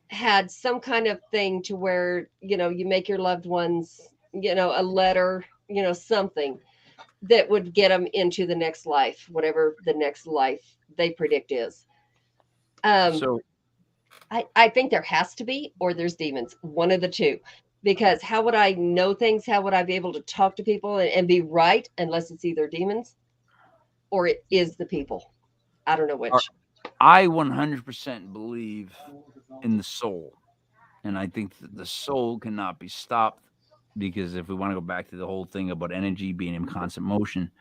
had some kind of thing to where, you make your loved ones, a letter, something that would get them into the next life, whatever the next life they predict is. So I think there has to be, or there's demons, one of the two. Because how would I know things? How would I be able to talk to people and be right unless it's either demons or it is the people? I don't know which. I 100% believe in the soul. And I think that the soul cannot be stopped, because if we want to go back to the whole thing about energy being in constant motion,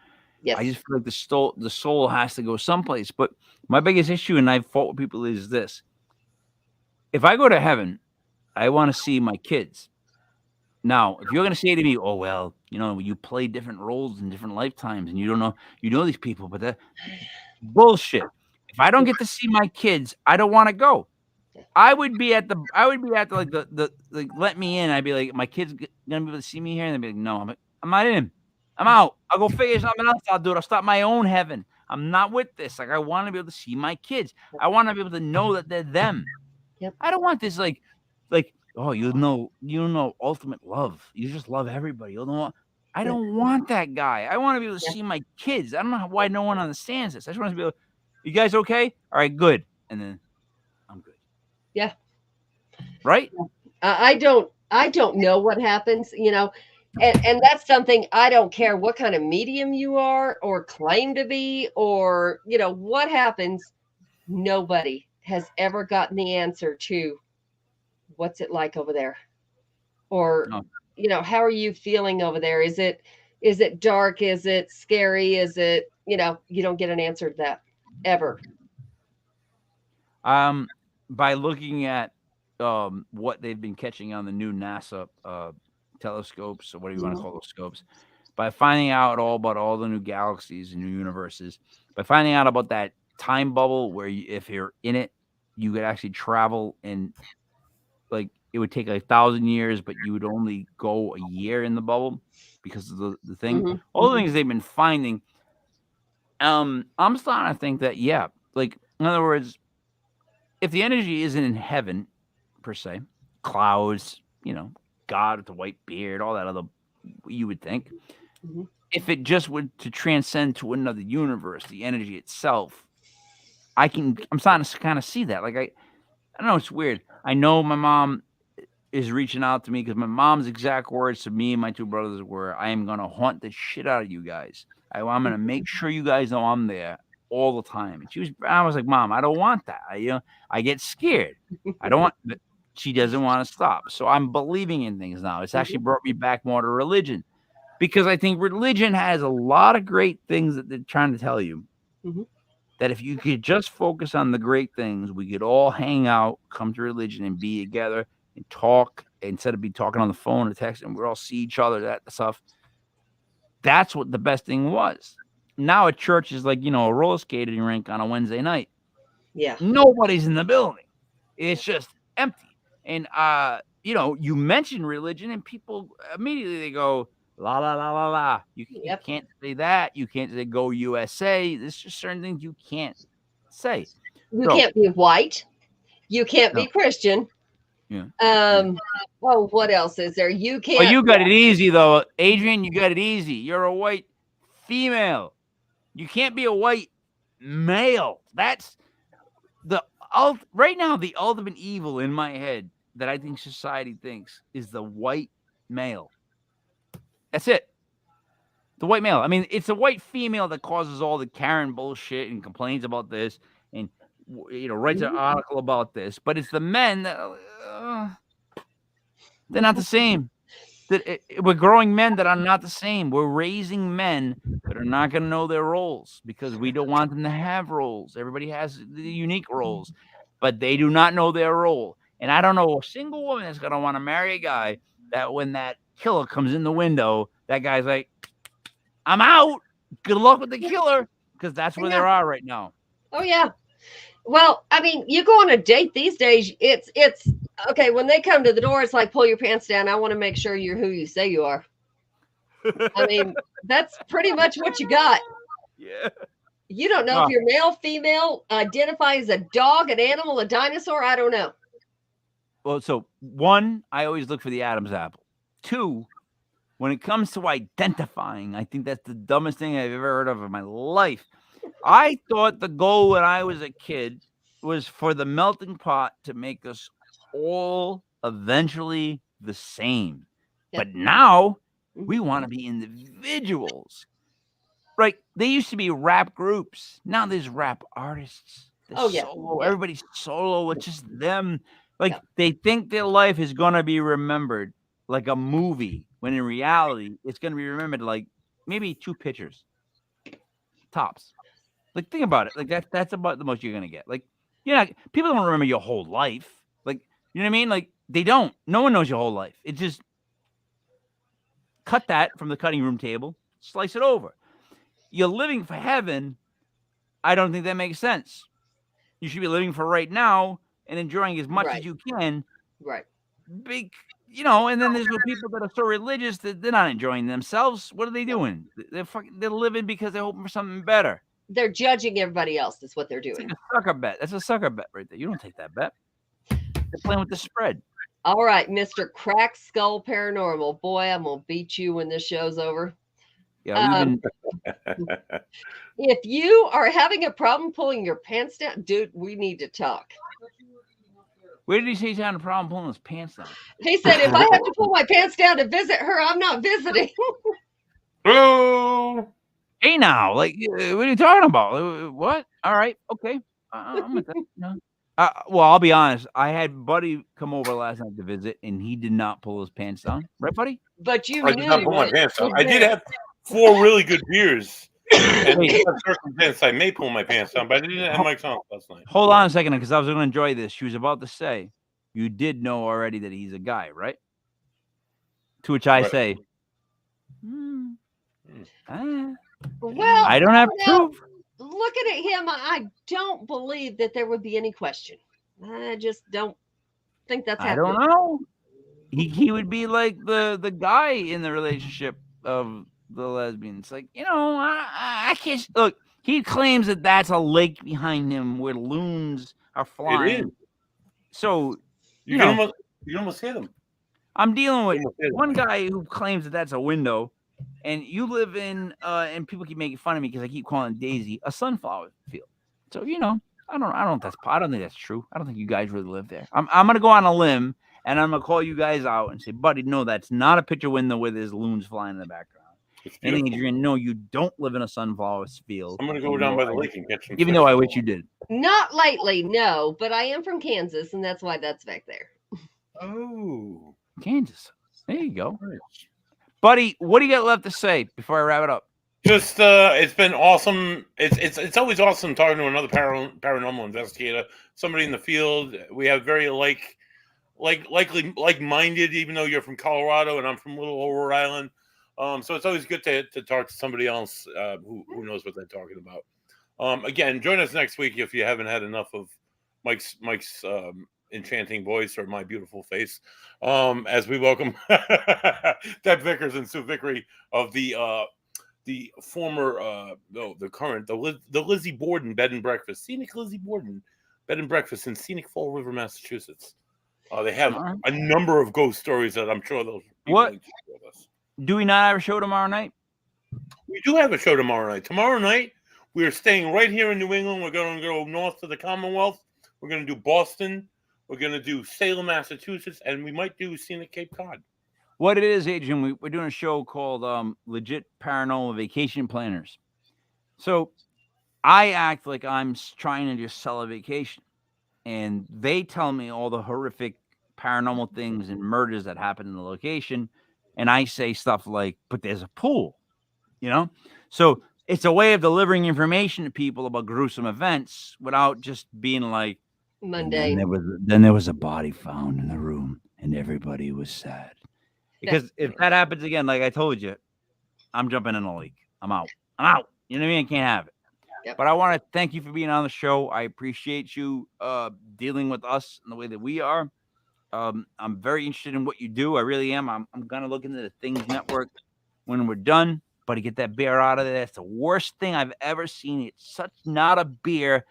Yes. I just feel like the soul has to go someplace. But my biggest issue, and I've fought with people, is this. If I go to heaven, I want to see my kids. Now, if you're going to say to me, oh, well, you play different roles in different lifetimes and you don't know these people, but that bullshit. If I don't get to see my kids, I don't want to go. I would be at the like the let me in. I'd be like, my kids gonna be able to see me here, and they'd be like, no, I'm not in. I'm out. I'll go figure something else. I'll do it. I'll start my own heaven. I'm not with this. Like, I want to be able to see my kids. I want to be able to know that they're them. Yep. I don't want this like, oh, you know ultimate love. You just love everybody. I don't want that guy. I want to be able to see my kids. I don't know why no one understands this. I just want to be able, You guys okay? All right, good. And then I'm good. Yeah. Right? I don't know what happens, and that's something I don't care what kind of medium you are or claim to be or, what happens. Nobody has ever gotten the answer to what's it like over there, or, No. How are you feeling over there? Is it dark? Is it scary? Is it, you don't get an answer to that ever. By looking at what they've been catching on the new NASA telescopes, or what do you want to call those scopes, by finding out all about all the new galaxies and new universes, by finding out about that time bubble where if you're in it, you could actually travel, and like it would take 1,000 years, but you would only go a year in the bubble because of the thing. All the things they've been finding. I'm starting to think that, yeah, like, in other words, if the energy isn't in heaven per se, clouds, God with the white beard, all that other, you would think, if it just would to transcend to another universe, the energy itself, I'm starting to kind of see that. Like, I don't know, it's weird. I know my mom is reaching out to me because my mom's exact words to me and my two brothers were, I am going to haunt the shit out of you guys. I'm going to make sure you guys know I'm there all the time. And I was like, Mom, I don't want that. I get scared. I don't want, but she doesn't want to stop. So I'm believing in things now. It's actually brought me back more to religion, because I think religion has a lot of great things that they're trying to tell you. That if you could just focus on the great things, we could all hang out, come to religion and be together and talk instead of be talking on the phone or text, and we'll all see each other, that stuff. That's what the best thing was. Now a church is like, a roller skating rink on a Wednesday night. Yeah. Nobody's in the building. It's just empty. And, you mention religion and people immediately they go, la, la, la, la, la. You can't say that. You can't say go USA. There's just certain things you can't say. You can't be white. You can't be Christian. Yeah. Well, what else is there? You can't. Well, you got it easy, though. Adrienne, you got it easy. You're a white female. You can't be a white male. That's right now, the ultimate evil in my head that I think society thinks is the white male. That's it. The white male. I mean, it's a white female that causes all the Karen bullshit and complains about this and, writes an article about this. But it's the men that they're not the same. We're growing men that are not the same. We're raising men that are not going to know their roles because we don't want them to have roles. Everybody has the unique roles, but they do not know their role. And I don't know a single woman that's going to want to marry a guy that when that killer comes in the window, that guy's like, I'm out. Good luck with the killer, because that's where they are right now. Oh, yeah. Well, I mean, you go on a date these days, it's okay. When they come to the door, it's like, pull your pants down. I want to make sure you're who you say you are. I mean, that's pretty much what you got. Yeah. You don't know if you're male, female, identify as a dog, an animal, a dinosaur. I don't know. Well, so 1, I always look for the Adam's apple. 2, when it comes to identifying, I think that's the dumbest thing I've ever heard of in my life. I thought the goal when I was a kid was for the melting pot to make us all eventually the same. But now we want to be individuals. Right? They used to be rap groups. Now there's rap artists. Solo. Everybody's solo. It's just them. Like they think their life is going to be remembered like a movie, when in reality, it's going to be remembered like maybe 2 pictures. Tops. Like, think about it. Like, that's about the most you're going to get. Like, people don't remember your whole life. Like, you know what I mean? Like, they don't. No one knows your whole life. It's just cut that from the cutting room table, slice it over. You're living for heaven. I don't think that makes sense. You should be living for right now and enjoying as much as you can. Right. Big, and then there's the people that are so religious that they're not enjoying themselves. What are they doing? They're living because they're hoping for something better. They're judging everybody else. That's what they're doing. It's like a sucker bet. That's a sucker bet right there. You don't take that bet. They're playing with the spread. All right, Mr. Crack Skull Paranormal. Boy, I'm going to beat you when this show's over. Yeah, we've been. If you are having a problem pulling your pants down, dude, we need to talk. Where did he say he's having a problem pulling his pants down? He said, if I have to pull my pants down to visit her, I'm not visiting. Oh, Hey, now, like, what are you talking about? What? All right, okay. I'm with that. No. Well, I'll be honest. I had Buddy come over last night to visit, and he did not pull his pants down. Right, Buddy? But you I knew did not pull my it pants down. was I did there. have 4 really good beers. And in some circumstance, I may pull my pants down, but I didn't have Mike's on last night. Hold on a second, because I was going to enjoy this. She was about to say, you did know already that he's a guy, right? To which I Right. say, Well, I don't have now, proof. looking at him, I don't believe that there would be any question. I just don't think that's I happening. don't know. He would be like the guy in the relationship of the lesbians. Like, I can't look. He claims that that's a lake behind him where loons are flying. is. So You can almost hit him. I'm dealing with Almost hit him. one guy who claims that that's a window, and you live in and people keep making fun of me because I keep calling Daisy a sunflower field. So I don't think that's true. I don't think you guys really live there. I'm gonna go on a limb and I'm gonna call you guys out and say, buddy, no, that's not a picture window where there's loons flying in the background. And Adrienne, no, you don't live in a sunflower field. I'm gonna go down by the lake and catch some Even fish. though I wish you did. Not lately, no, but I am from Kansas, and that's why that's back there. Oh, Kansas. There you go. Buddy, what do you got left to say before I wrap it up? just it's been awesome. It's always awesome talking to another paranormal investigator, somebody in the field. We have very like-minded, even though you're from Colorado and I'm from little old Rhode Island. So it's always good to talk to somebody else who knows what they're talking about. Again, join us next week if you haven't had enough of Mike's enchanting voice or my beautiful face, as we welcome Deb Vickers and Sue Vickery of the former the current the Lizzie Borden Bed and Breakfast, Scenic Lizzie Borden Bed and Breakfast in Scenic Fall River, Massachusetts. They have a number of ghost stories that I'm sure they'll be willing to share with us. Do we not have a show tomorrow night? We do have a show tomorrow night. Tomorrow night, we are staying right here in New England. We're going to go north to the Commonwealth. We're going to do Boston. We're going to do Salem, Massachusetts, and we might do Scenic Cape Cod. What it is, Adrienne, we're doing a show called Legit Paranormal Vacation Planners. So I act like I'm trying to just sell a vacation. And they tell me all the horrific paranormal things and murders that happen in the location. And I say stuff like, but there's a pool, So it's a way of delivering information to people about gruesome events without just being like, mundane. Then there was a body found in the room and everybody was sad. Because if that happens again, like I told you, I'm jumping in the lake. I'm out. You know what I mean? I can't have it. Yep. But I want to thank you for being on the show. I appreciate you dealing with us in the way that we are. I'm very interested in what you do. I really am. I'm going to look into the Things Network when we're done. But to get that beer out of there, that's the worst thing I've ever seen. It's such not a beer.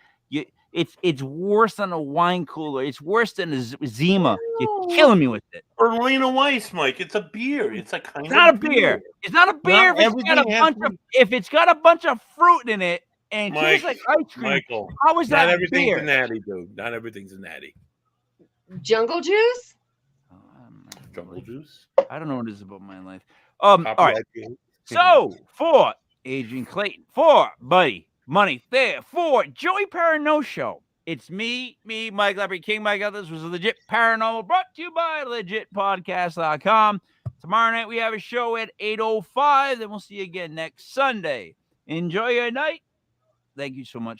It's worse than a wine cooler. It's worse than a Zima. You're killing me with it. Berliner Weiss, Mike. It's a beer. It's a kind of not a beer. It's not a beer if it's got a bunch of fruit in it and tastes like ice cream. Michael, how is that not everything's beer? a natty, dude. Not everything's a natty. Jungle juice? Jungle juice? I don't know what it is about my life. All right. So for Adrienne Clayton, for Buddy Money there, for Joey Parano Show. It's me, Mike Leopard, King Mike. This was Legit Paranormal, brought to you by legitpodcast.com. Tomorrow night we have a show at 8:05. Then we'll see you again next Sunday. Enjoy your night. Thank you so much.